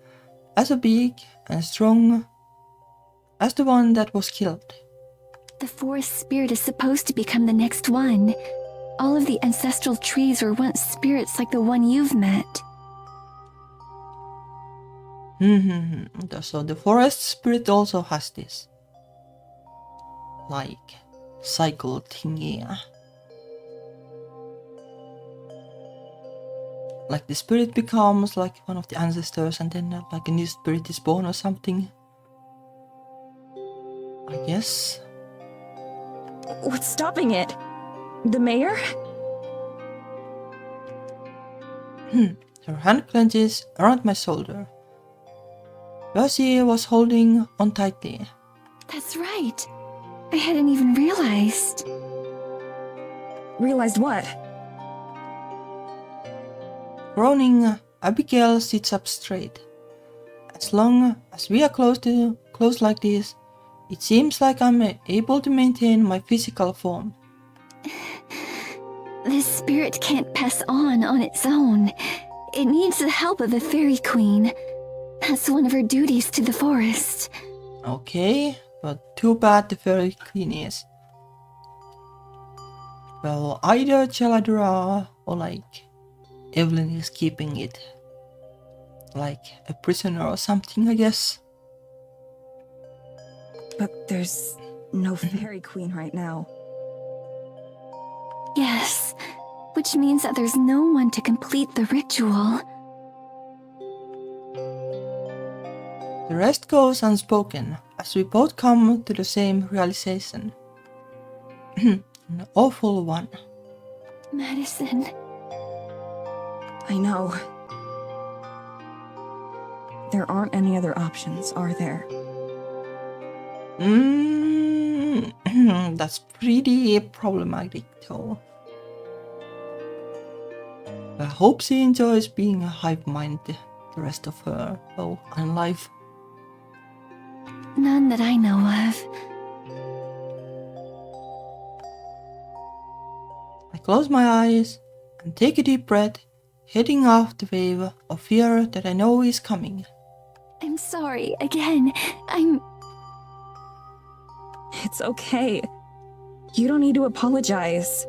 as big and strong as the one that was killed. The forest spirit is supposed to become the next one. All of the ancestral trees were once spirits like the one you've met. So the forest spirit also has this cycle thingy. The spirit becomes one of the ancestors and then a new spirit is born or something. I guess. What's stopping it? The mayor? Her hand clenches around my shoulder. Lucy was holding on tightly. That's right. I hadn't even realized. Realized what? Groaning, Abigail sits up straight. As long as we are close like this, it seems like I'm able to maintain my physical form. This spirit can't pass on its own. It needs the help of the fairy queen. That's one of her duties to the forest. Okay, but too bad the fairy queen is. Well, either Chaladra or Evelyn is keeping it a prisoner or something, I guess. But there's no fairy queen right now. Yes, which means that there's no one to complete the ritual. The rest goes unspoken as we both come to the same realization. An awful one. Madison. I know. There aren't any other options, are there? That's pretty problematic though. I hope she enjoys being a hive mind the rest of her life. None that I know of. I close my eyes and take a deep breath, heading off the wave of fear that I know is coming. I'm sorry, again. It's okay. You don't need to apologize.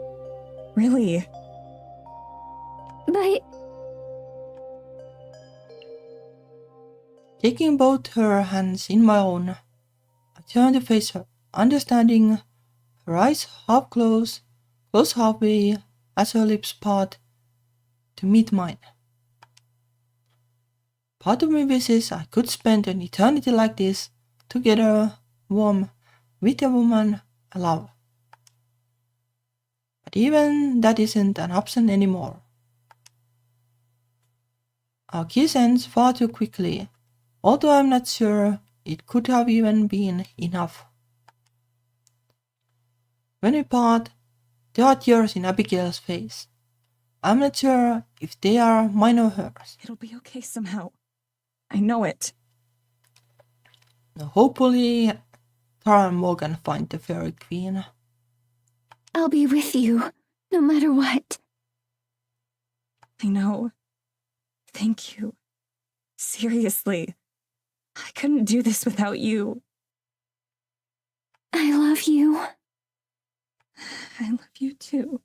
Really. But Taking both her hands in my own, I turned to face her, understanding her eyes half closed halfway as her lips part to meet mine. Part of me wishes I could spend an eternity like this, together, warm, with a woman I love. But even that isn't an option anymore. Our kiss ends far too quickly, although I'm not sure it could have even been enough. When we part, there are tears in Abigail's face. I'm not sure if they are mine or hers. It'll be okay somehow. I know it. Hopefully, Tara and Morgan find the fairy queen. I'll be with you, no matter what. I know. Thank you. Seriously. I couldn't do this without you. I love you. I love you too.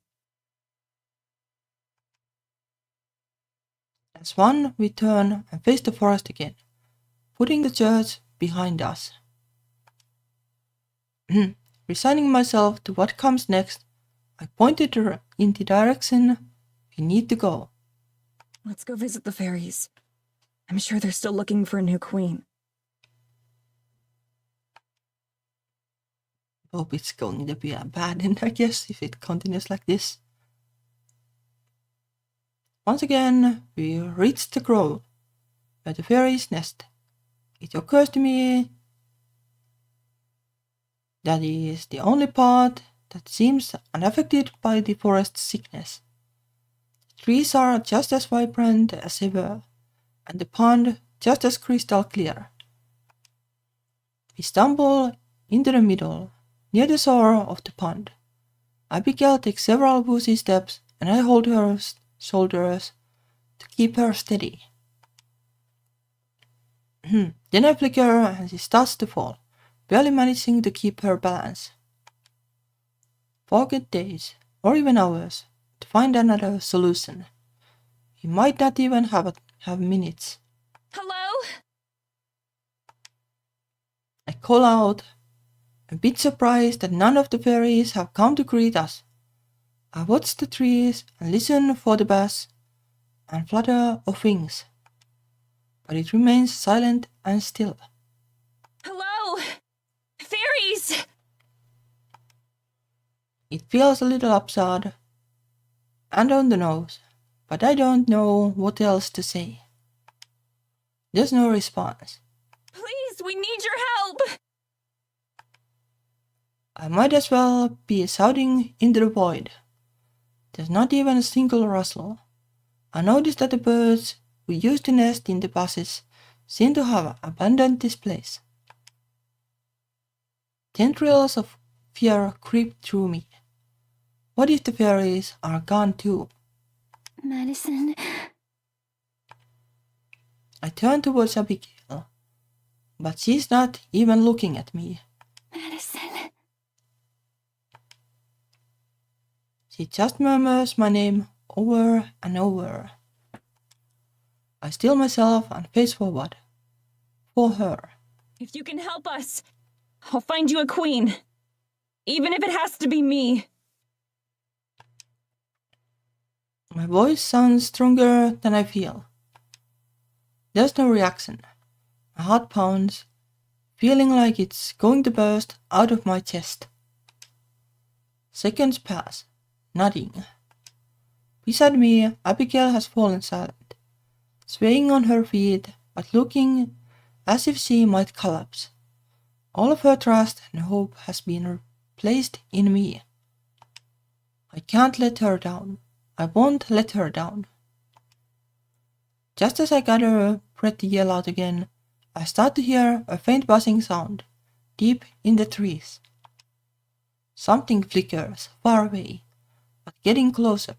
As one, we turn and face the forest again, putting the church behind us. Resigning myself to what comes next, I pointed her in the direction we need to go. Let's go visit the fairies. I'm sure they're still looking for a new queen. Hope it's going to be a bad end, I guess, if it continues like this. Once again, we reach the grove, where the fairies nest. It occurs to me that is the only part that seems unaffected by the forest sickness. The trees are just as vibrant as ever, and the pond just as crystal clear. We stumble into the middle, near the shore of the pond. Abigail takes several woozy steps, and I hold her shoulders to keep her steady. Then I flicker and she starts to fall, barely managing to keep her balance. Forget days, or even hours, to find another solution. We might not even have minutes. Hello? I call out, a bit surprised that none of the fairies have come to greet us. I watch the trees and listen for the buzz and flutter of wings, but it remains silent and still. Hello? Fairies! It feels a little absurd and on the nose, but I don't know what else to say. There's no response. Please, we need your help! I might as well be shouting into the void. There's not even a single rustle. I notice that the birds who used to nest in the bushes seem to have abandoned this place. Tendrils of fear creep through me. What if the fairies are gone too? Madison, I turn towards Abigail, but she's not even looking at me. Madison. She just murmurs my name over and over. I still myself and face forward. For her. If you can help us, I'll find you a queen. Even if it has to be me. My voice sounds stronger than I feel. There's no reaction. My heart pounds, feeling like it's going to burst out of my chest. Seconds pass. Nothing. Beside me, Abigail has fallen silent, swaying on her feet, but looking as if she might collapse. All of her trust and hope has been placed in me. I can't let her down. I won't let her down. Just as I gather breath to yell out again, I start to hear a faint buzzing sound, deep in the trees. Something flickers far away, but getting closer.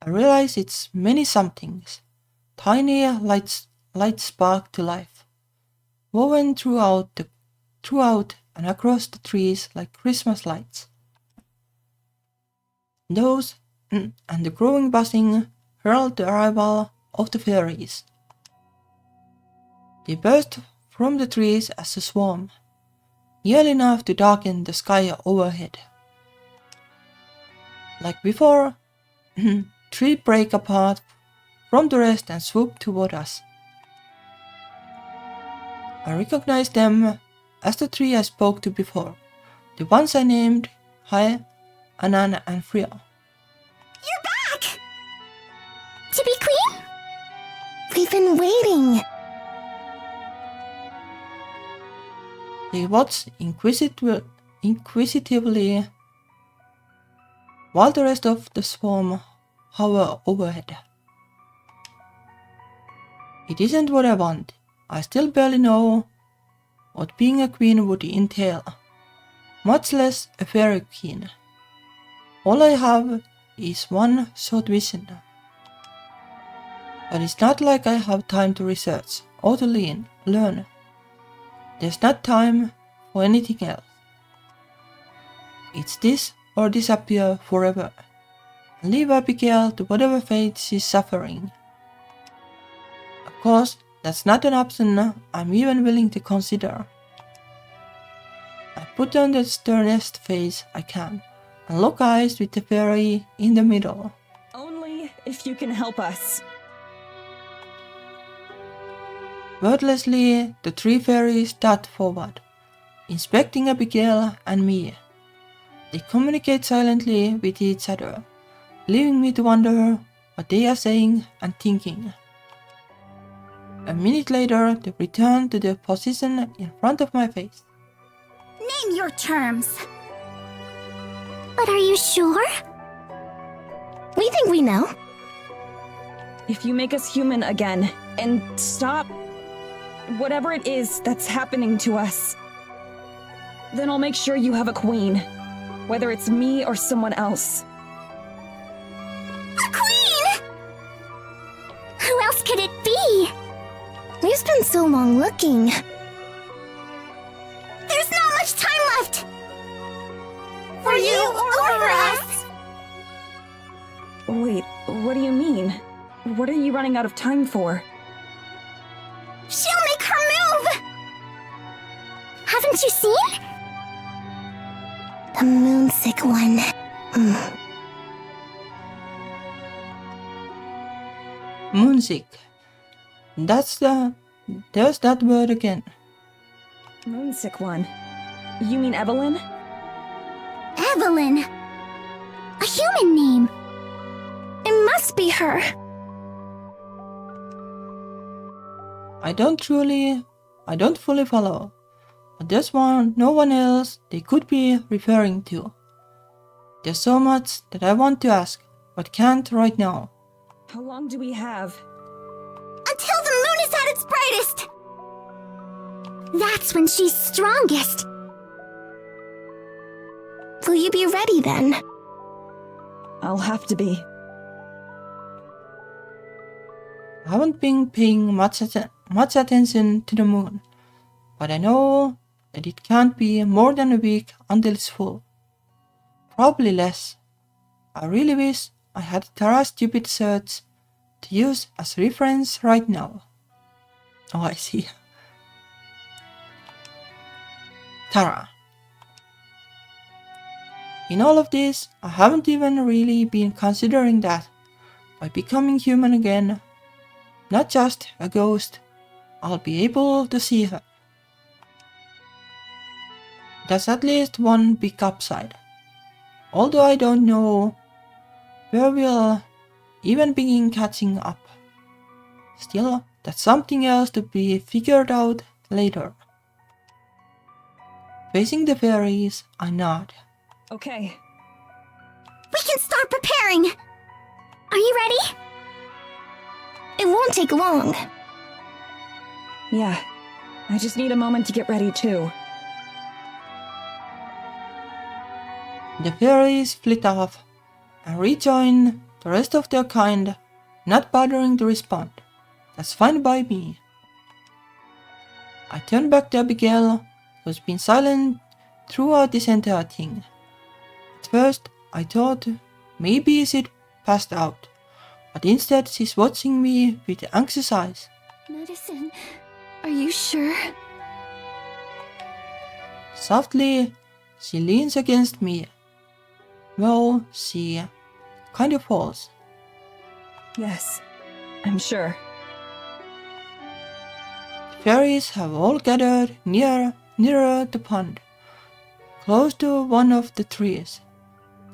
I realize it's many somethings, tiny lights spark to life, woven throughout and across the trees like Christmas lights. Those and the growing buzzing herald the arrival of the fairies. They burst from the trees as a swarm, nearly enough to darken the sky overhead. Like before, three break apart from the rest and swoop toward us. I recognize them as the three I spoke to before, the ones I named Hai, Anan, and Freya. You're back! To be queen? We've been waiting. They watch inquisitively while the rest of the swarm hover overhead. It isn't what I want. I still barely know what being a queen would entail, much less a fairy queen. All I have is one short vision. But it's not like I have time to research or to learn. There's not time for anything else. It's this or disappear forever, and leave Abigail to whatever fate she's suffering. Of course, that's not an option I'm even willing to consider. I put on the sternest face I can, and lock eyes with the fairy in the middle. Only if you can help us. Wordlessly, the three fairies dart forward, inspecting Abigail and me. They communicate silently with each other, leaving me to wonder what they are saying and thinking. A minute later, they return to their position in front of my face. Name your terms. But are you sure? We think we know. If you make us human again, and stop whatever it is that's happening to us, then I'll make sure you have a queen, whether it's me or someone else. A queen! Who else could it be? We've spent so long looking. There's not much time left! For you or for us! Wait, what do you mean? What are you running out of time for? She'll make her move! Haven't you seen? The moonsick one. Moonsick. There's that word again. Moonsick one. You mean Evelyn? Evelyn! A human name. It must be her. I don't fully follow, but there's no one else they could be referring to. There's so much that I want to ask, but can't right now. How long do we have? Until the moon is at its brightest! That's when she's strongest. Will you be ready then? I'll have to be. I haven't been paying much attention to the moon, but I know that it can't be more than a week until it's full. Probably less. I really wish I had Tara's stupid search to use as reference right now. Oh, I see. Tara. In all of this, I haven't even really been considering that by becoming human again, not just a ghost, I'll be able to see her. That's at least one big upside. Although I don't know where we'll even begin catching up. Still, that's something else to be figured out later. Facing the fairies, I nod. Okay. We can start preparing! Are you ready? It won't take long. Yeah. I just need a moment to get ready too. The fairies flit off and rejoin the rest of their kind, not bothering to respond. That's fine by me. I turn back to Abigail, who's been silent throughout this entire thing. At first, I thought maybe she'd passed out, but instead she's watching me with anxious eyes. Medicine, are you sure? Softly, she leans against me. Well, she kind of falls. Yes, I'm sure. The fairies have all gathered nearer the pond, close to one of the trees.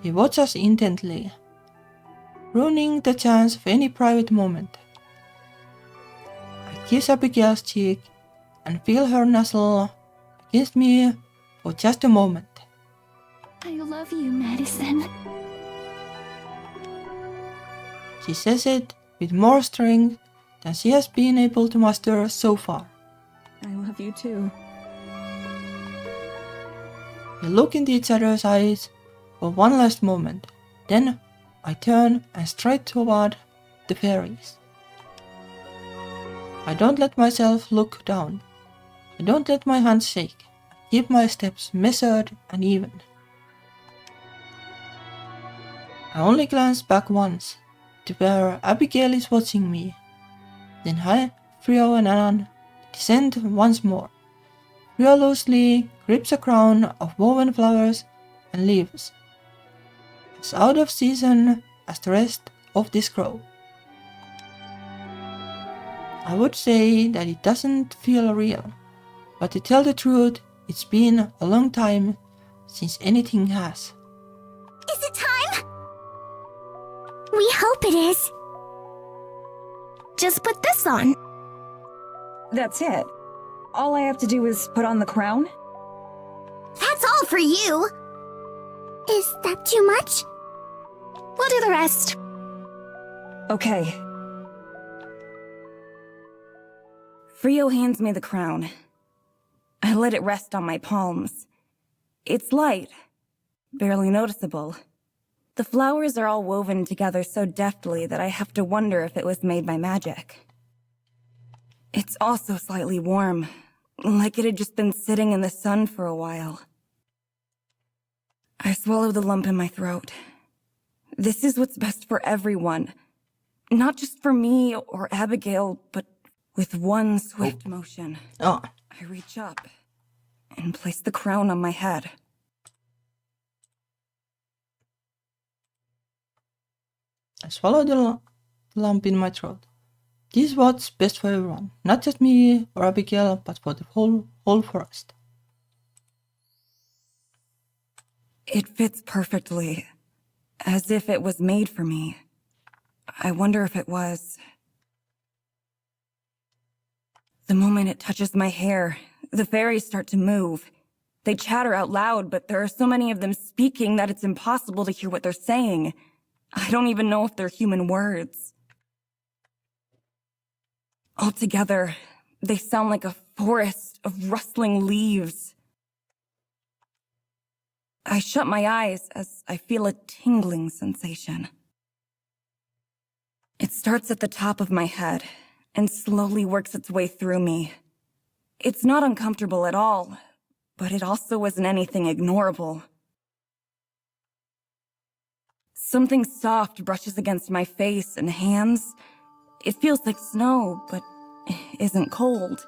They watch us intently, ruining the chance of any private moment. I kiss Abigail's cheek and feel her nuzzle against me for just a moment. I love you, Madison. She says it with more strength than she has been able to muster so far. I love you too. We look into each other's eyes for one last moment. Then I turn and stride toward the fairies. I don't let myself look down. I don't let my hands shake. I keep my steps measured and even. I only glance back once to where Abigail is watching me. Then I, Frio and Alan descend once more. Frio loosely grips a crown of woven flowers and leaves, as out of season as the rest of this grove. I would say that it doesn't feel real, but to tell the truth, it's been a long time since anything has. Is it time? We hope it is. Just put this on. That's it. All I have to do is put on the crown? That's all for you. Is that too much? We'll do the rest. Okay. Frio hands me the crown. I let it rest on my palms. It's light, barely noticeable. The flowers are all woven together so deftly that I have to wonder if it was made by magic. It's also slightly warm, like it had just been sitting in the sun for a while. I swallow the lump in my throat. This is what's best for everyone. Not just for me or Abigail, but with one swift motion. Oh, I reach up and place the crown on my head. I swallow the lump in my throat. This is what's best for everyone, not just me or Abigail, but for the whole forest. It fits perfectly, as if it was made for me. I wonder if it was. The moment it touches my hair, the fairies start to move. They chatter out loud, but there are so many of them speaking that it's impossible to hear what they're saying. I don't even know if they're human words. Altogether, they sound like a forest of rustling leaves. I shut my eyes as I feel a tingling sensation. It starts at the top of my head and slowly works its way through me. It's not uncomfortable at all, but it also isn't anything ignorable. Something soft brushes against my face and hands. It feels like snow, but isn't cold.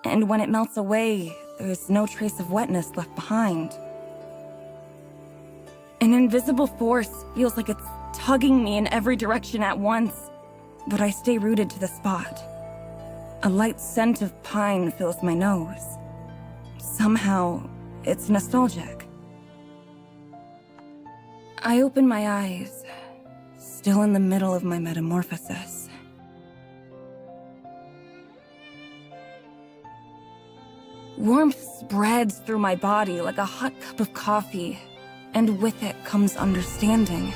And when it melts away, there's no trace of wetness left behind. An invisible force feels like it's tugging me in every direction at once, but I stay rooted to the spot. A light scent of pine fills my nose. Somehow, it's nostalgic. I open my eyes, still in the middle of my metamorphosis. Warmth spreads through my body like a hot cup of coffee, and with it comes understanding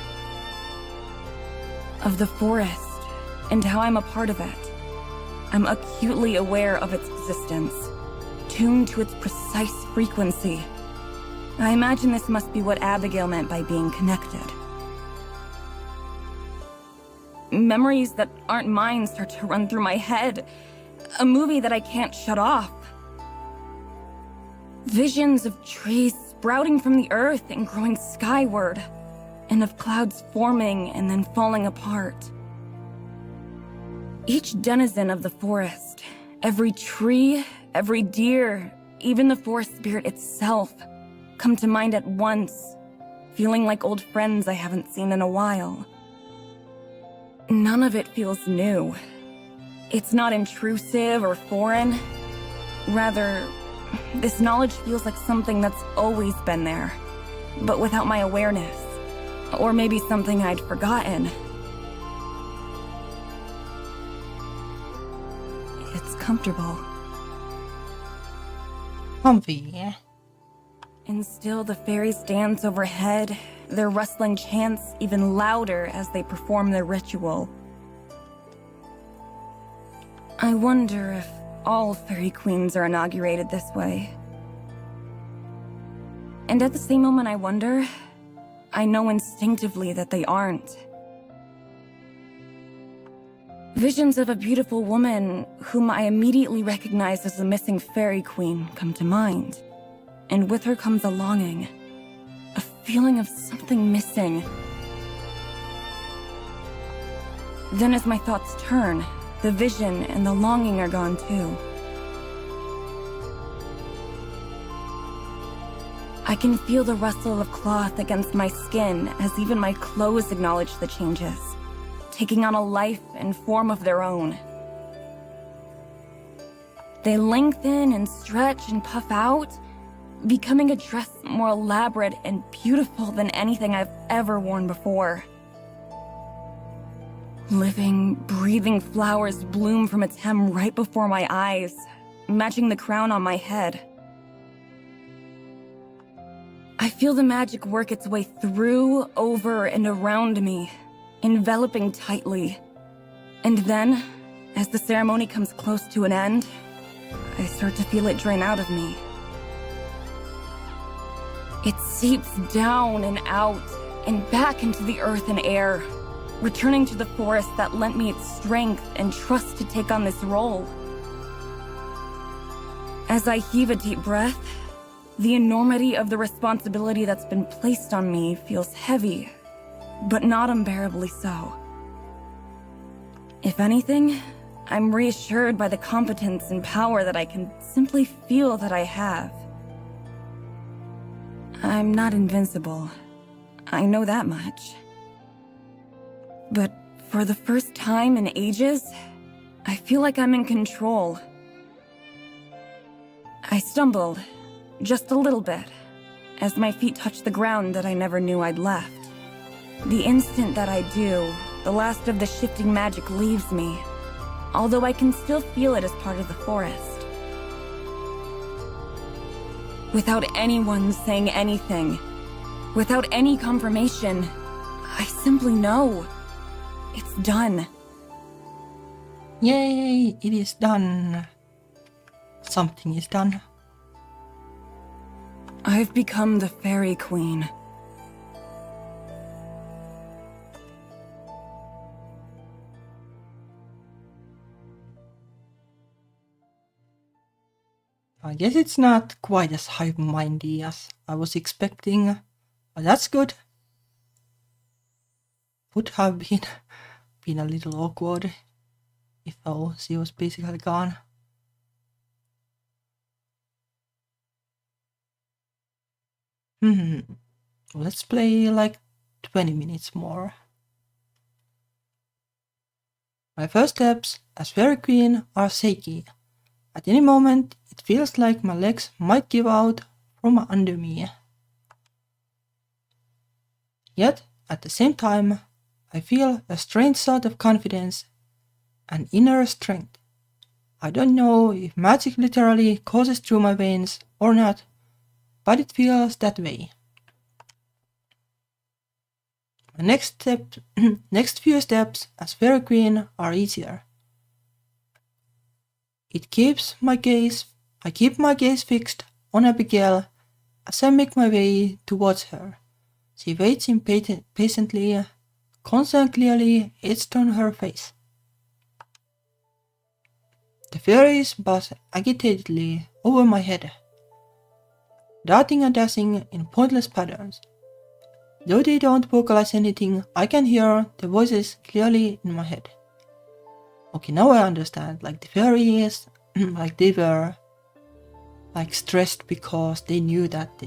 of the forest and how I'm a part of it. I'm acutely aware of its existence, tuned to its precise frequency. I imagine this must be what Abigail meant by being connected. Memories that aren't mine start to run through my head. A movie that I can't shut off. Visions of trees sprouting from the earth and growing skyward. and of clouds forming and then falling apart. Each denizen of the forest, every tree, every deer, even the forest spirit itself, come to mind at once, feeling like old friends I haven't seen in a while. None of it feels new. It's not intrusive or foreign. Rather, this knowledge feels like something that's always been there, but without my awareness. Or maybe something I'd forgotten. It's comfortable. Comfy, yeah. And still the fairies dance overhead, their rustling chants even louder as they perform their ritual. I wonder if all fairy queens are inaugurated this way. And at the same moment I wonder, I know instinctively that they aren't. Visions of a beautiful woman whom I immediately recognize as the missing fairy queen come to mind. And with her comes a longing, a feeling of something missing. Then as my thoughts turn, the vision and the longing are gone too. I can feel the rustle of cloth against my skin as even my clothes acknowledge the changes, taking on a life and form of their own. They lengthen and stretch and puff out, becoming a dress more elaborate and beautiful than anything I've ever worn before. Living, breathing flowers bloom from its hem right before my eyes, matching the crown on my head. I feel the magic work its way through, over, and around me, enveloping tightly. And then, as the ceremony comes close to an end, I start to feel it drain out of me. It seeps down and out, and back into the earth and air, returning to the forest that lent me its strength and trust to take on this role. As I heave a deep breath, the enormity of the responsibility that's been placed on me feels heavy, but not unbearably so. If anything, I'm reassured by the competence and power that I can simply feel that I have. I'm not invincible. I know that much. But for the first time in ages, I feel like I'm in control. I stumbled, just a little bit, as my feet touched the ground that I never knew I'd left. The instant that I do, the last of the shifting magic leaves me, although I can still feel it as part of the forest. Without anyone saying anything, without any confirmation, I simply know. It's done. Yay, it is done. Something is done. I've become the fairy queen. I guess it's not quite as high-minded as I was expecting, but that's good. Would have been a little awkward if she was basically gone. Let's play like 20 minutes more. My first steps as Fairy Queen are shaky. At any moment, it feels like my legs might give out from under me. Yet, at the same time, I feel a strange sort of confidence and inner strength. I don't know if magic literally courses through my veins or not, but it feels that way. My next few steps as Fairy Queen are easier. I keep my gaze fixed on Abigail as I make my way towards her. She waits impatiently, concern clearly etched on her face. The fairies buzz agitatedly over my head, darting and dashing in pointless patterns. Though they don't vocalize anything, I can hear the voices clearly in my head. Okay, now I understand. Like the fairies, like they were like stressed because they knew that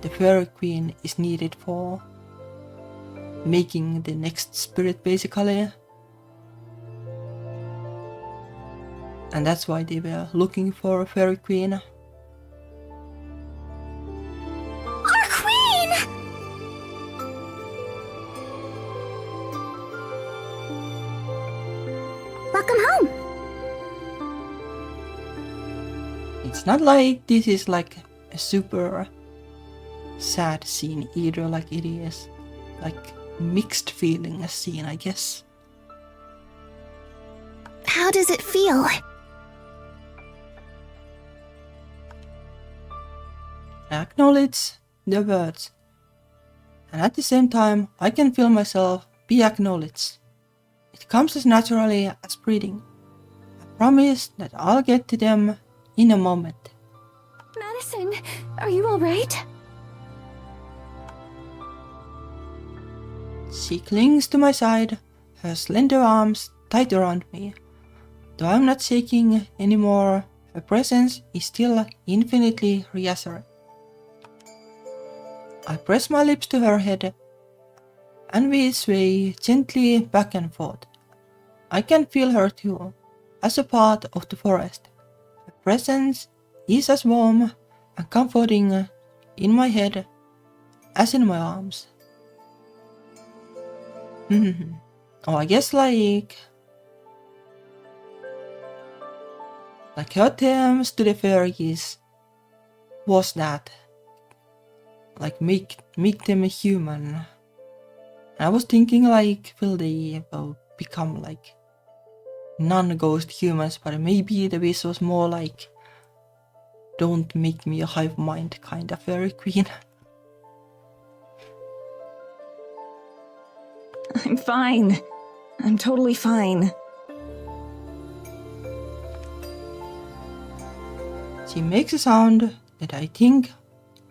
the fairy queen is needed for making the next spirit basically. And that's why they were looking for a fairy queen. Our queen! Welcome home. It's not like this is like a super sad scene either, like it is like mixed feeling scene, I guess. How does it feel? I acknowledge the words, and at the same time I can feel myself be acknowledged. It comes as naturally as breathing. I promise that I'll get to them in a moment. Madison, are you alright? She clings to my side, her slender arms tight around me. Though I'm not shaking anymore, her presence is still infinitely reassuring. I press my lips to her head, and we sway gently back and forth. I can feel her too, as a part of the forest. Her presence is as warm and comforting in my head as in my arms. Oh, I guess like her terms to the fairies was that like make them human. I was thinking like will they become like non-ghost humans, but maybe the wish was more like don't make me a hive mind kind of fairy queen. I'm fine. I'm totally fine. She makes a sound that I think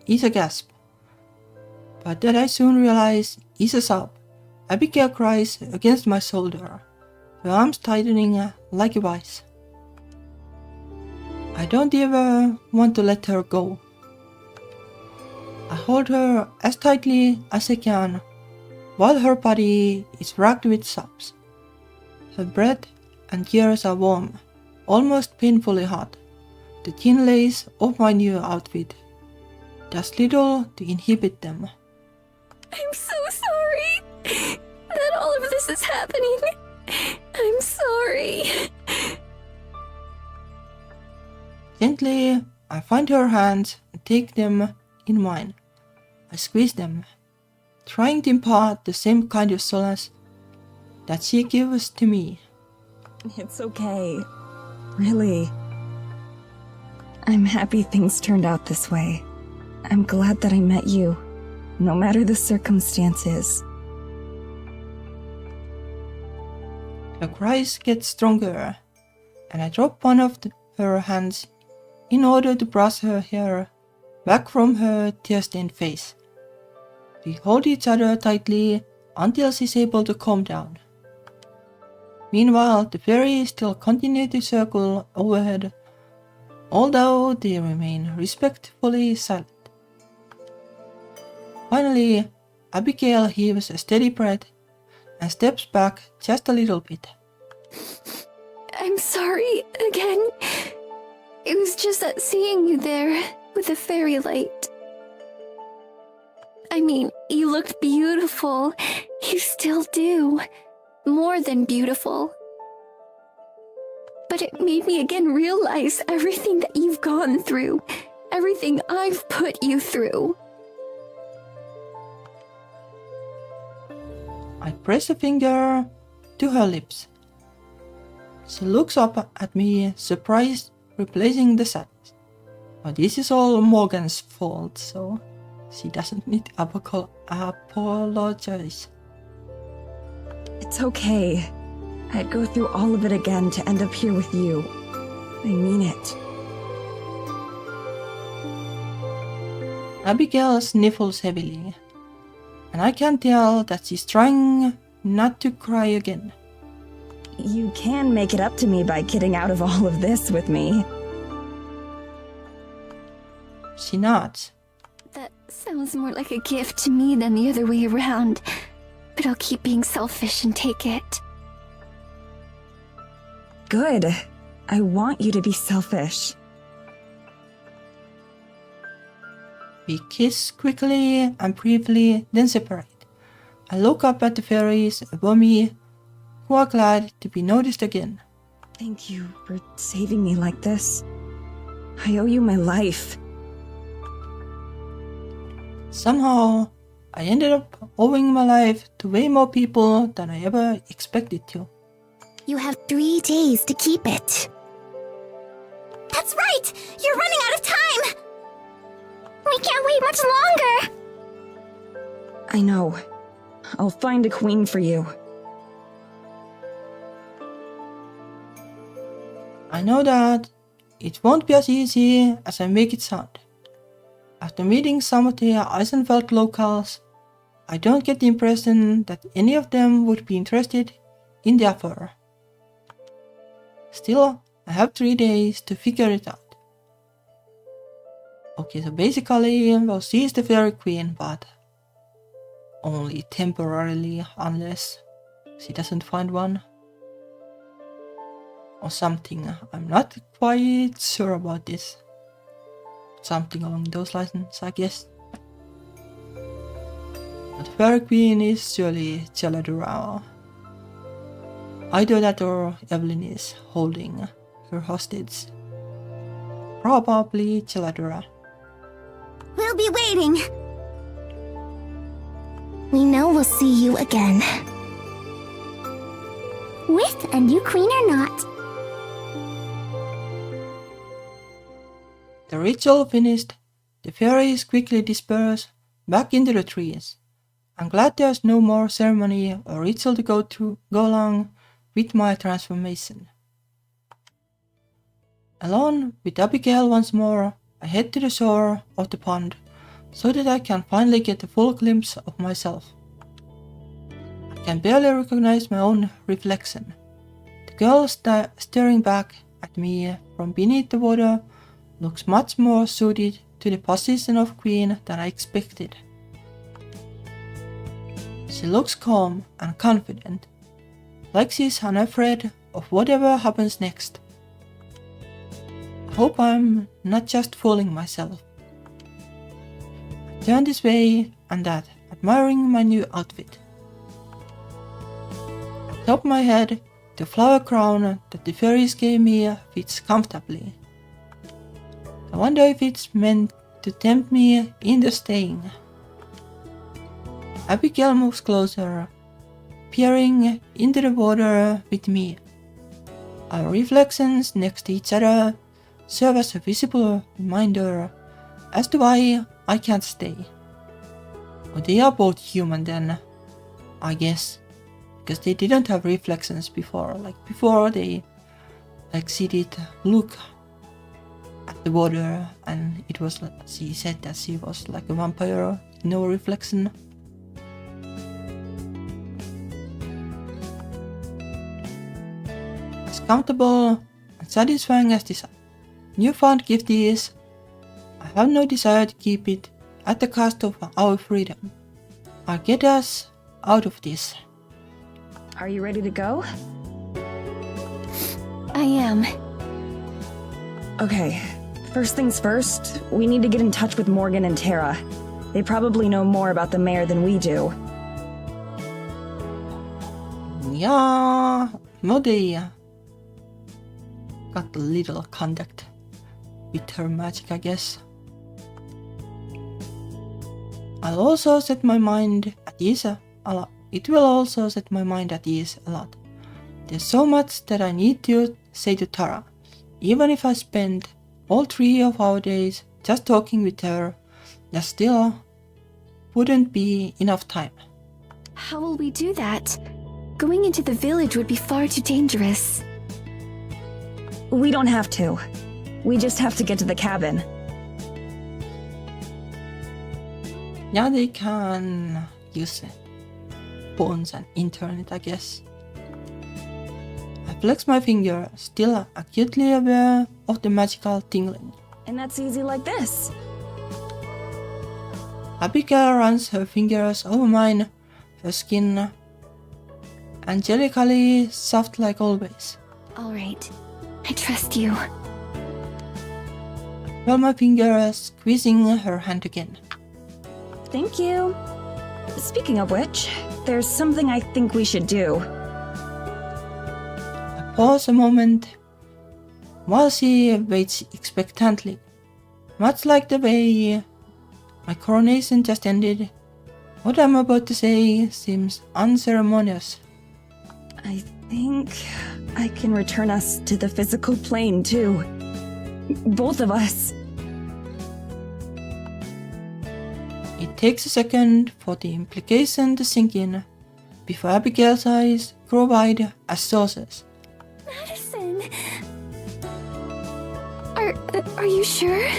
is a gasp, but that I soon realize is a sob. Abigail cries against my shoulder, her arms tightening like a vice. I don't ever want to let her go. I hold her as tightly as I can, while her body is racked with sobs. Her breath and ears are warm, almost painfully hot. The thin lace of my new outfit does little to inhibit them. I'm so sorry that all of this is happening. I'm sorry. Gently, I find her hands and take them in mine. I squeeze them, trying to impart the same kind of solace that she gives to me. It's okay. Really. I'm happy things turned out this way. I'm glad that I met you, no matter the circumstances. Her cries get stronger, and I drop one of her hands in order to brush her hair back from her tear-stained face. We hold each other tightly until she's able to calm down. Meanwhile, the fairies still continue to circle overhead, although they remain respectfully silent. Finally, Abigail heaves a steady breath and steps back just a little bit. I'm sorry again. It was just that seeing you there with the fairy light. I mean, you looked beautiful. You still do. More than beautiful. But it made me again realize everything that you've gone through. Everything I've put you through. I press a finger to her lips. She looks up at me, surprised, replacing the sadness. But this is all Morgan's fault, so she doesn't need to apologize. It's okay. I'd go through all of it again to end up here with you. I mean it. Abigail sniffles heavily. and I can tell that she's trying not to cry again. You can make it up to me by getting out of all of this with me. She nods. That sounds more like a gift to me than the other way around. But I'll keep being selfish and take it. Good. I want you to be selfish. We kiss quickly and briefly, then separate. I look up at the fairies above me, who are glad to be noticed again. Thank you for saving me like this. I owe you my life. Somehow, I ended up owing my life to way more people than I ever expected to. You have 3 days to keep it. That's right! You're running out of time! We can't wait much longer! I know. I'll find a queen for you. I know that it won't be as easy as I make it sound. After meeting some of the Eisenfeld locals, I don't get the impression that any of them would be interested in the offer. Still, I have 3 days to figure it out. Okay, so basically, well, she is the fairy queen, but only temporarily, unless she doesn't find one. Or something. I'm not quite sure about this. Something along those lines, I guess. But fairy queen is surely Celadura. Either that or Evelyn is holding her hostage. Probably Celadura. We'll be waiting. We know we'll see you again. With a new queen or not. The ritual finished, the fairies quickly disperse back into the trees. I'm glad there's no more ceremony or ritual to go along with my transformation. Alone with Abigail once more, I head to the shore of the pond so that I can finally get a full glimpse of myself. I can barely recognize my own reflection. The girl staring back at me from beneath the water looks much more suited to the position of queen than I expected. She looks calm and confident, like she's unafraid of whatever happens next. I hope I'm not just fooling myself. I turn this way and that, admiring my new outfit. Atop my head, the flower crown that the fairies gave me fits comfortably. I wonder if it's meant to tempt me into staying. Abigail moves closer, peering into the water with me. Our reflections next to each other serve as a visible reminder as to why I can't stay. Well, they are both human then, I guess, because they didn't have reflections before. Before they she did look at the water, and it was she said that she was like a vampire, no reflection. As comfortable and satisfying as this newfound gift is, I have no desire to keep it at the cost of our freedom. I'll get us out of this. Are you ready to go? I am. Okay, first things first, we need to get in touch with Morgan and Tara. They probably know more about the mayor than we do. Yeah, no, they got a little contact with her magic, I guess. I'll also set my mind at ease a lot. It will also set my mind at ease a lot. There's so much that I need to say to Tara. Even if I spend all 3 of our days just talking with her, there still wouldn't be enough time. How will we do that? Going into the village would be far too dangerous. We don't have to. We just have to get to the cabin. Yeah, they can use phones and internet, I guess. I flex my finger, still acutely aware of the magical tingling. And that's easy like this. Abigail runs her fingers over mine, her skin angelically soft like always. All right. I trust you. While my fingers squeezing her hand again. Thank you. Speaking of which, there's something I think we should do. I pause a moment while she waits expectantly, much like the way my coronation just ended. What I'm about to say seems unceremonious. I think I can return us to the physical plane too. Both of us. It takes a second for the implication to sink in, before Abigail's eyes grow wide as saucers. Madison! Are you sure?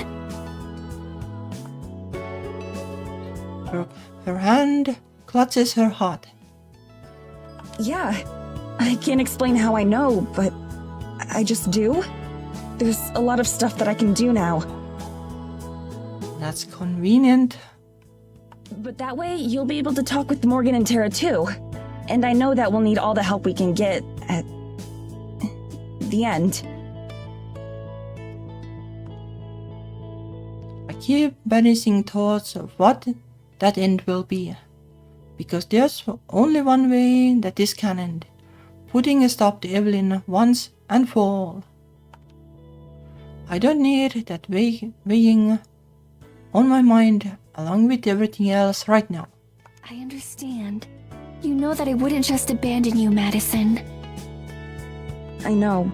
Her hand clutches her heart. Yeah, I can't explain how I know, but I just do. There's a lot of stuff that I can do now. That's convenient. But that way, you'll be able to talk with Morgan and Tara too. And I know that we'll need all the help we can get at the end. I keep banishing thoughts of what that end will be, because there's only one way that this can end, putting a stop to Evelyn once and for all. I don't need that weighing on my mind along with everything else right now. I understand. You know that I wouldn't just abandon you, Madison. I know.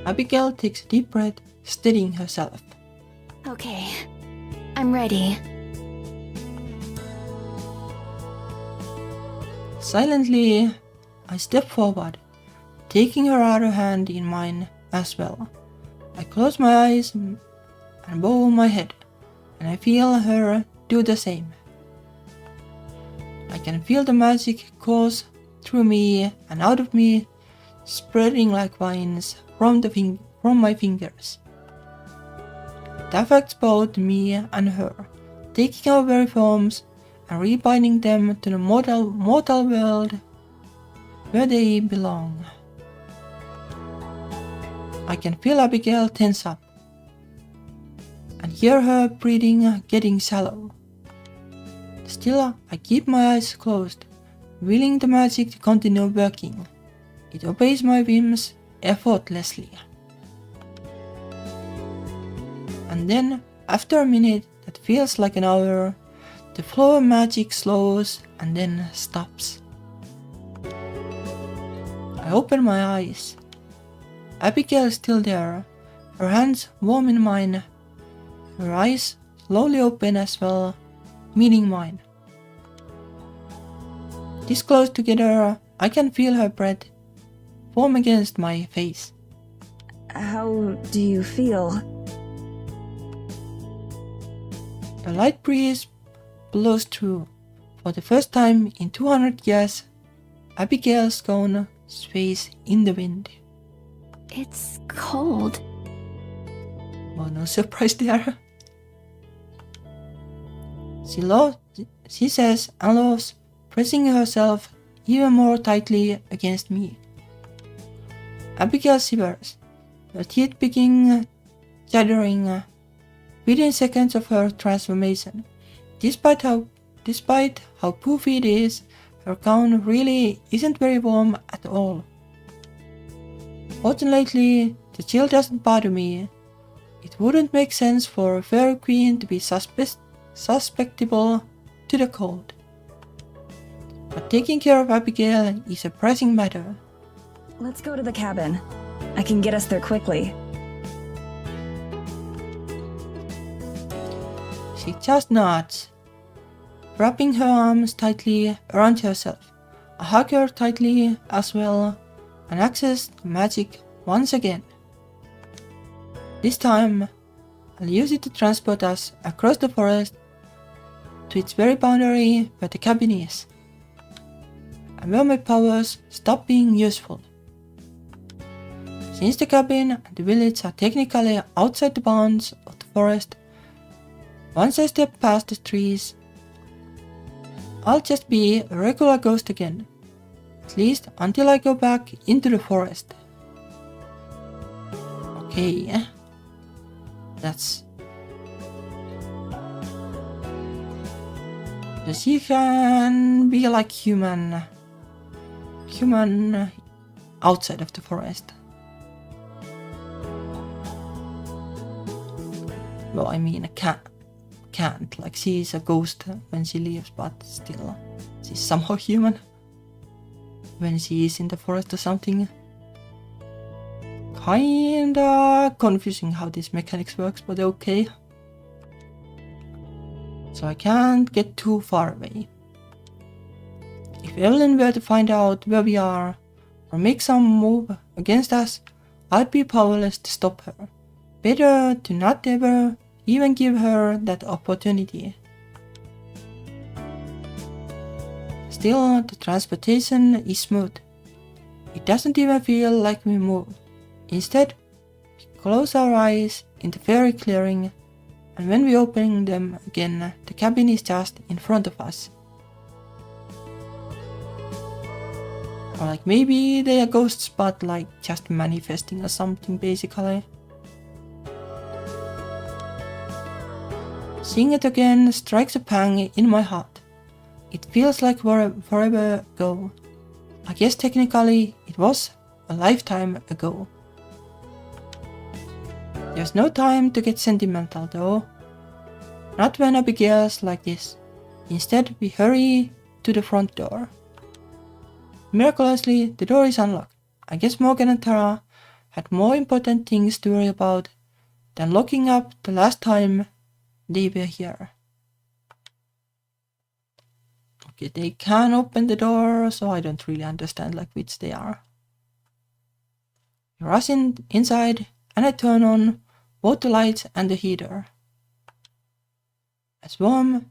Abigail takes a deep breath, steadying herself. Okay. I'm ready. Silently, I step forward, taking her other hand in mine as well. I close my eyes and bow my head, and I feel her do the same. I can feel the magic course through me and out of me, spreading like vines from my fingers. It affects both me and her, taking our very forms and rebinding them to the mortal world where they belong. I can feel Abigail tense up and hear her breathing getting shallow. Still, I keep my eyes closed, willing the magic to continue working. It obeys my whims effortlessly. And then, after a minute that feels like an hour, the flow of magic slows and then stops. I open my eyes. Abigail is still there, her hands warm in mine, her eyes slowly open as well, meeting mine. This close together, I can feel her breath form against my face. How do you feel? A light breeze blows through. For the first time in 200 years, Abigail's gown sways in the wind. It's cold. Well, no surprise there. She says and laughs, pressing herself even more tightly against me. Abigail shivers, her teeth begin chattering within seconds of her transformation. Despite how poofy it is, her gown really isn't very warm at all. Fortunately, the chill doesn't bother me. It wouldn't make sense for a fairy queen to be susceptible to the cold. But taking care of Abigail is a pressing matter. Let's go to the cabin. I can get us there quickly. She just nods, wrapping her arms tightly around herself. I hug her tightly as well and access the magic once again. This time, I'll use it to transport us across the forest to its very boundary where the cabin is, and where my powers stop being useful. Since the cabin and the village are technically outside the bounds of the forest, once I step past the trees, I'll just be a regular ghost again, at least until I go back into the forest. Okay, that's... So she can be like human outside of the forest. Well, I mean, can't. Like, she's a ghost when she leaves, but still, she's somehow human when she is in the forest or something. Kinda confusing how this mechanics works, but okay. So I can't get too far away. If Evelyn were to find out where we are, or make some move against us, I'd be powerless to stop her. Better to not ever even give her that opportunity. Still, the transportation is smooth. It doesn't even feel like we move. Instead, we close our eyes in the fairy clearing, and when we open them again, the cabin is just in front of us. Or like maybe they are ghosts, but like just manifesting or something basically. Seeing it again strikes a pang in my heart. It feels like forever ago. I guess technically it was a lifetime ago. There's no time to get sentimental though. Not when a big girl's like this. Instead we hurry to the front door. Miraculously, the door is unlocked. I guess Morgan and Tara had more important things to worry about than locking up the last time they were here. Okay, they can open the door, so I don't really understand like which they are. I rush inside and I turn on both the lights and the heater. As warm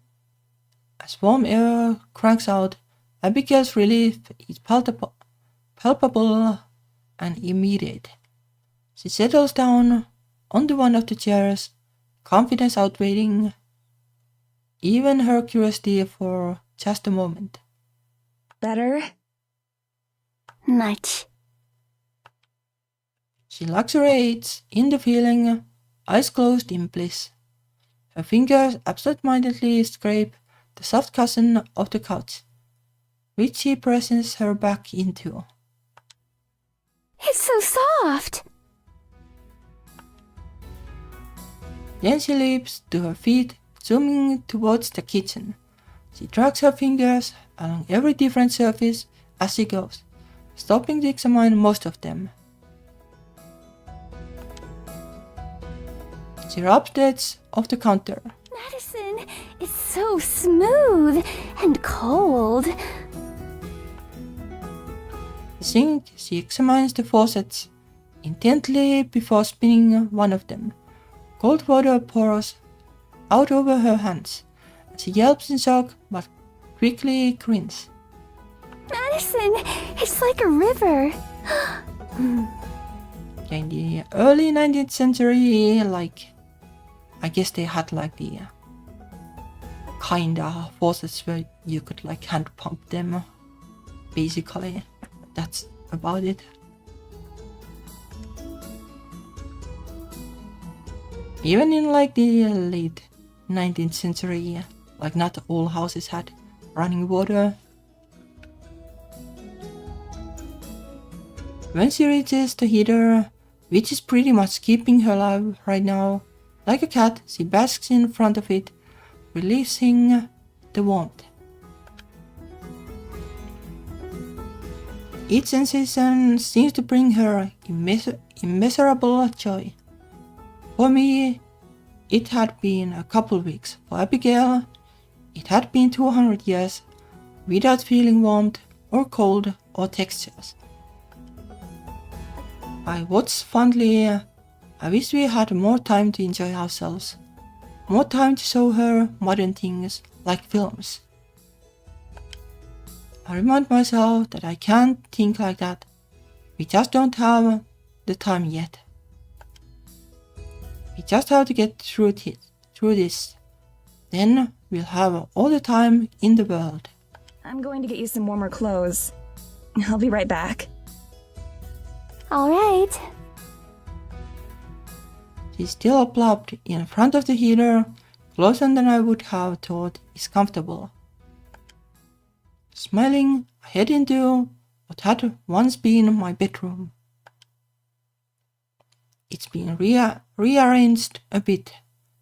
air cranks out, Abigail's relief is palpable and immediate. She settles down onto one of the chairs, confidence outweighing even her curiosity for just a moment. Better? Much. She luxuriates in the feeling, eyes closed in bliss. Her fingers absent-mindedly scrape the soft cushion of the couch, which she presses her back into. It's so soft. Then she leaps to her feet, zooming towards the kitchen. She drags her fingers along every different surface as she goes, stopping to examine most of them. She rubs the edge of the counter. Madison is so smooth and cold. The sink, she examines the faucets intently before spinning one of them. Cold water pours out over her hands. She yelps in shock, but quickly grins. Madison, it's like a river. In the early 19th century, I guess they had the kinda faucets where you could hand pump them. Basically, that's about it. Even in the late 19th century, not all houses had running water. When she reaches the heater, which is pretty much keeping her alive right now, like a cat, she basks in front of it, releasing the warmth. Each sensation seems to bring her immeasurable joy. For me, it had been a couple weeks. For Abigail, it had been 200 years without feeling warmth or cold or textures. I watched fondly. I wish we had more time to enjoy ourselves. more time to show her modern things like films. I remind myself that I can't think like that. We just don't have the time yet. We just have to get through this. Then we'll have all the time in the world. I'm going to get you some warmer clothes. I'll be right back. All right. She's still plopped in front of the heater, closer than I would have thought is comfortable. Smiling, I head into what had once been my bedroom. It's been rearranged a bit.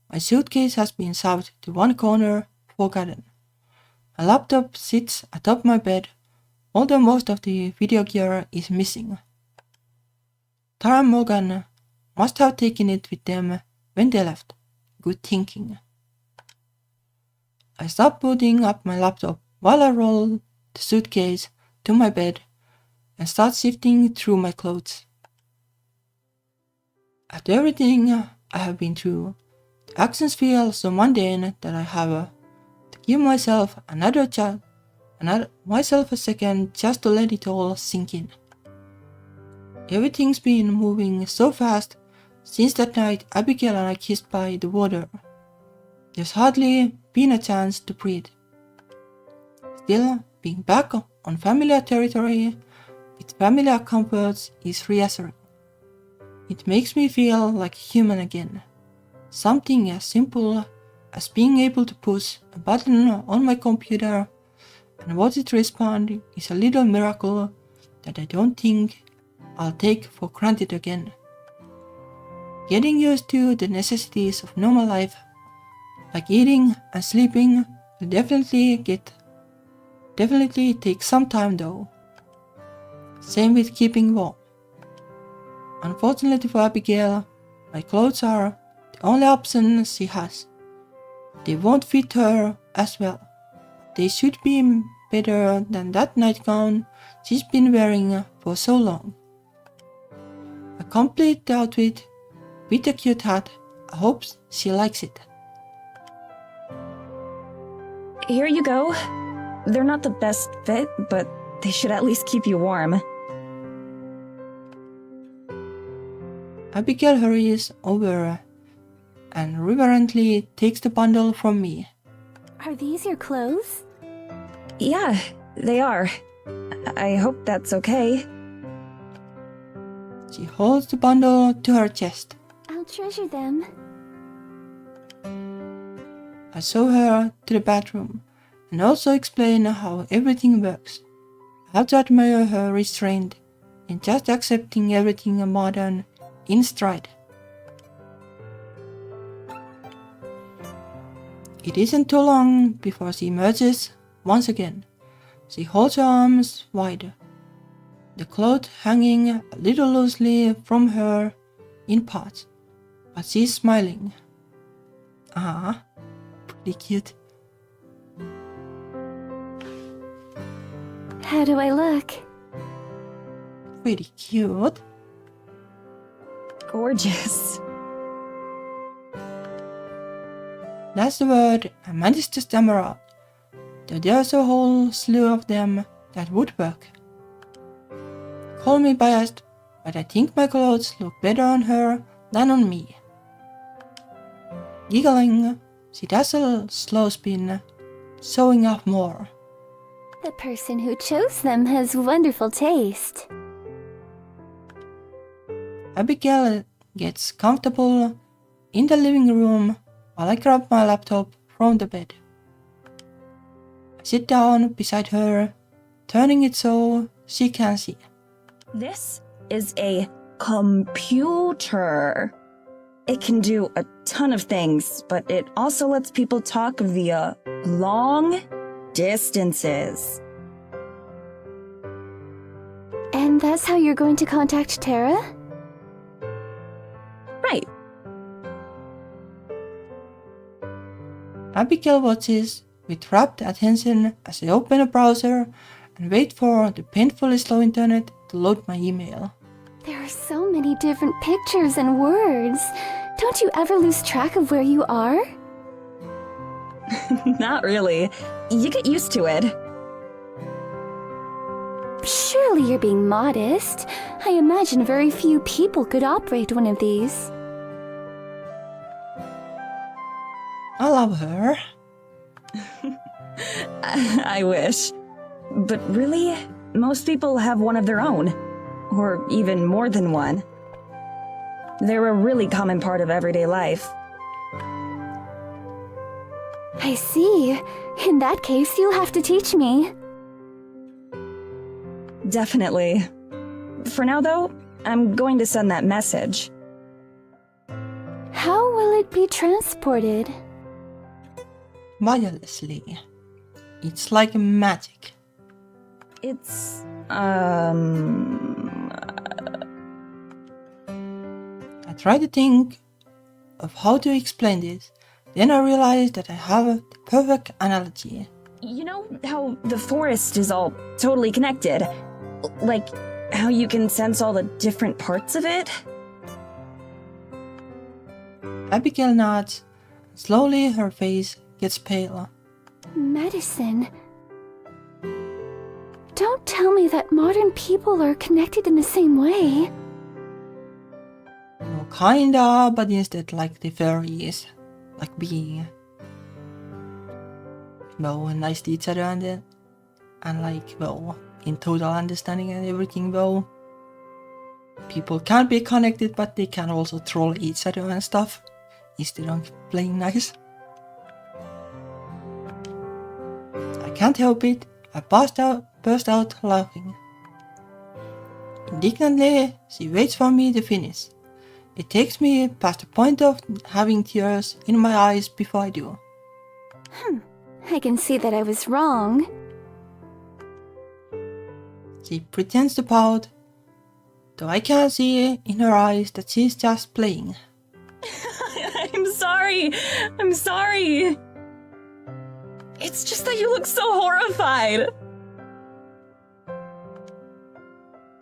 My suitcase has been shoved to one corner, forgotten. My laptop sits atop my bed, although most of the video gear is missing. Tara and Morgan must have taken it with them when they left. Good thinking. I stop booting up my laptop while I roll the suitcase to my bed and start sifting through my clothes. After everything I have been through, the actions feel so mundane that I have to give myself myself a second just to let it all sink in. Everything's been moving so fast since that night Abigail and I kissed by the water. There's hardly been a chance to breathe. Still, being back on familiar territory with familiar comforts is reassuring. It makes me feel like a human again. Something as simple as being able to push a button on my computer and watch it respond is a little miracle that I don't think I'll take for granted again. Getting used to the necessities of normal life, like eating and sleeping, will definitely take some time though. Same with keeping warm. Unfortunately for Abigail, my clothes are the only option she has. They won't fit her as well. They should be better than that nightgown she's been wearing for so long. A complete outfit with a cute hat. I hope she likes it. Here you go. They're not the best fit, but they should at least keep you warm. Abigail hurries over and reverently takes the bundle from me. Are these your clothes? Yeah, they are. I hope that's okay. She holds the bundle to her chest. I'll treasure them. I show her to the bathroom and also explain how everything works. I have to admire her restraint in just accepting everything modern in stride. It isn't too long before she emerges once again. She holds her arms wide, the cloth hanging a little loosely from her in parts, but she's smiling. Ah, pretty cute. How do I look? Pretty cute. Gorgeous. That's the word I managed to stammer out, though there's a whole slew of them that would work. Call me biased, but I think my clothes look better on her than on me. Giggling, she does a slow spin, showing off more. The person who chose them has wonderful taste. Abigail gets comfortable in the living room while I grab my laptop from the bed. I sit down beside her, turning it so she can see. This is a computer. It can do a ton of things, but it also lets people talk via long distances. And that's how you're going to contact Tara? Right. Abigail watches with rapt attention as I open a browser and wait for the painfully slow internet to load my email. There are so many different pictures and words. Don't you ever lose track of where you are? Not really. You get used to it. Surely you're being modest. I imagine very few people could operate one of these. I love her. I wish. But really, most people have one of their own. Or even more than one. They're a really common part of everyday life. I see. In that case, you'll have to teach me. Definitely. For now, though, I'm going to send that message. How will it be transported? Wirelessly. It's like magic. It's, I try to think of how to explain this. Then I realized that I have the perfect analogy. You know how the forest is all totally connected? Like, how you can sense all the different parts of it? Abigail nods. Slowly her face gets paler. Medicine. Don't tell me that modern people are connected in the same way. Well, kinda, but instead like the fairies. Like being nice to each other and like in total understanding and everything people can't be connected, but they can also troll each other and stuff instead of playing nice. I can't help it. I burst out laughing. Indignantly, she waits for me to finish. It takes me past the point of having tears in my eyes before I do. I can see that I was wrong. She pretends to pout, though I can see in her eyes that she's just playing. I'm sorry. I'm sorry. It's just that you look so horrified.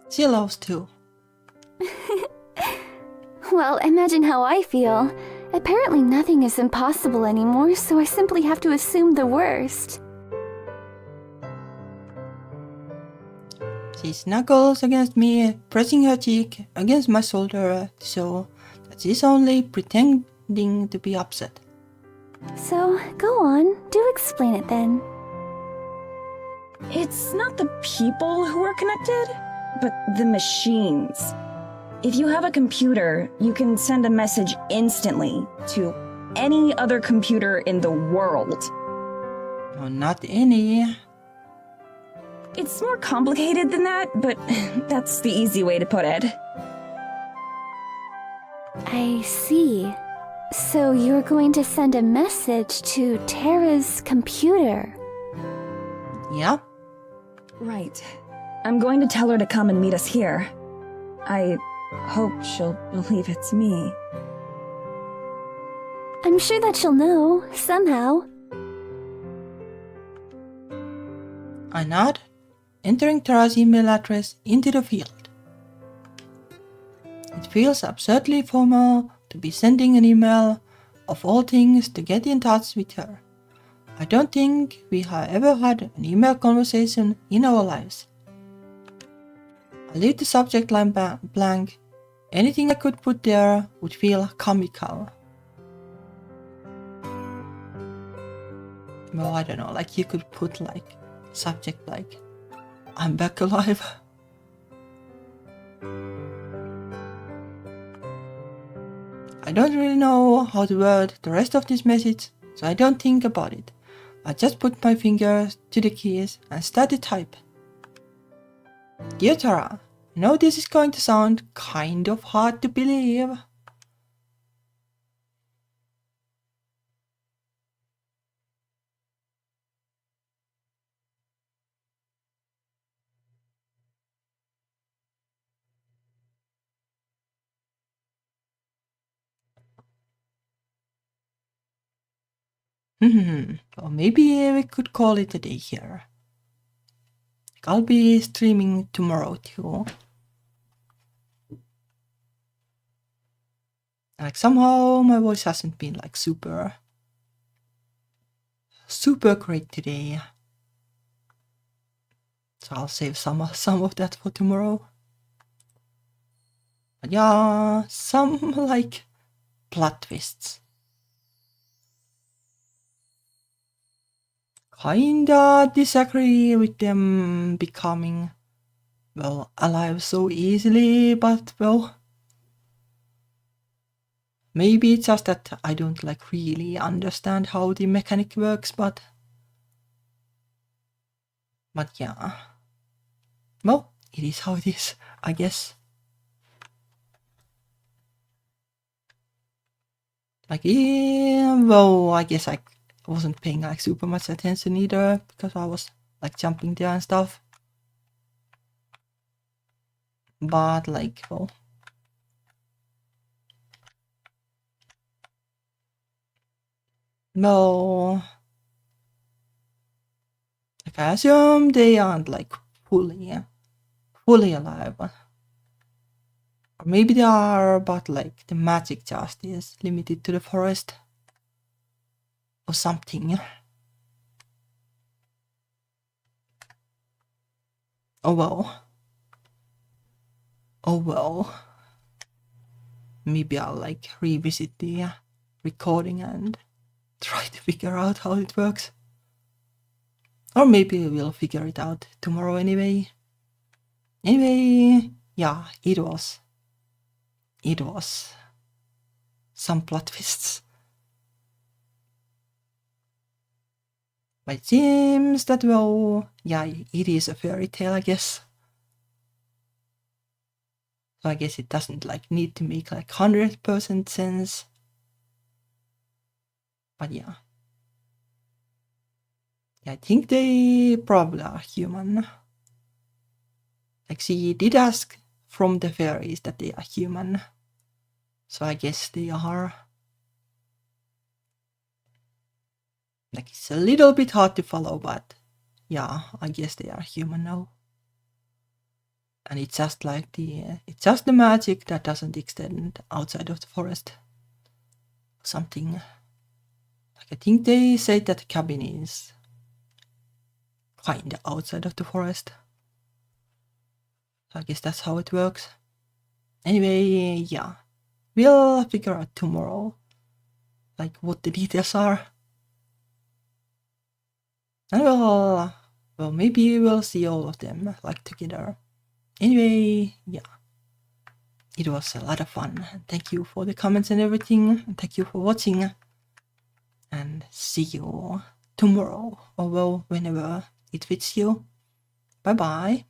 She loves too. Well, imagine how I feel. Apparently nothing is impossible anymore, so I simply have to assume the worst. She snuggles against me, pressing her cheek against my shoulder to show that she's only pretending to be upset. So, go on, do explain it then. It's not the people who are connected, but the machines. If you have a computer, you can send a message instantly to any other computer in the world. No, not any. It's more complicated than that, but that's the easy way to put it. I see. So you're going to send a message to Tara's computer. Yeah? Right. I'm going to tell her to come and meet us here. I hope she'll believe it's me. I'm sure that she'll know, somehow. I nod, entering Tara's email address into the field. It feels absurdly formal to be sending an email, of all things, to get in touch with her. I don't think we have ever had an email conversation in our lives. I leave the subject line blank. Anything I could put there would feel comical. Well, I don't know, like you could put like subject like, I'm back alive. I don't really know how to word the rest of this message, so I don't think about it. I just put my fingers to the keys and start to type. Dear Tara, I know this is going to sound kind of hard to believe. Or maybe we could call it a day here. I'll be streaming tomorrow too. Like somehow my voice hasn't been like super super great today. So I'll save some of that for tomorrow. But yeah, some like plot twists. Kinda disagree with them becoming, well, alive so easily, but well, maybe it's just that I don't like really understand how the mechanic works, but yeah. Well, it is how it is, I guess. Like, yeah, well, I guess I wasn't paying like super much attention either because I was like jumping there and stuff. But like, well, no, like I assume they aren't like fully alive. Or maybe they are, but like the magic just is limited to the forest or something. Oh well. Oh well. Maybe I'll like revisit the recording and try to figure out how it works. Or maybe we'll figure it out tomorrow anyway. Anyway, yeah, it was some plot twists. But it seems that, well, yeah, it is a fairy tale, I guess. So I guess it doesn't like need to make like 100% sense. But yeah. I think they probably are human. Like she did ask from the fairies that they are human. So I guess they are. Like it's a little bit hard to follow, but yeah, I guess they are human now. And it's just like it's just the magic that doesn't extend outside of the forest. Something. Like I think they said that the cabin is kinda outside of the forest. So I guess that's how it works. Anyway, yeah. We'll figure out tomorrow like what the details are. And well, maybe we'll see all of them like together. Anyway, yeah. It was a lot of fun. Thank you for the comments and everything. And thank you for watching. And see you tomorrow, or well, whenever it fits you. Bye bye.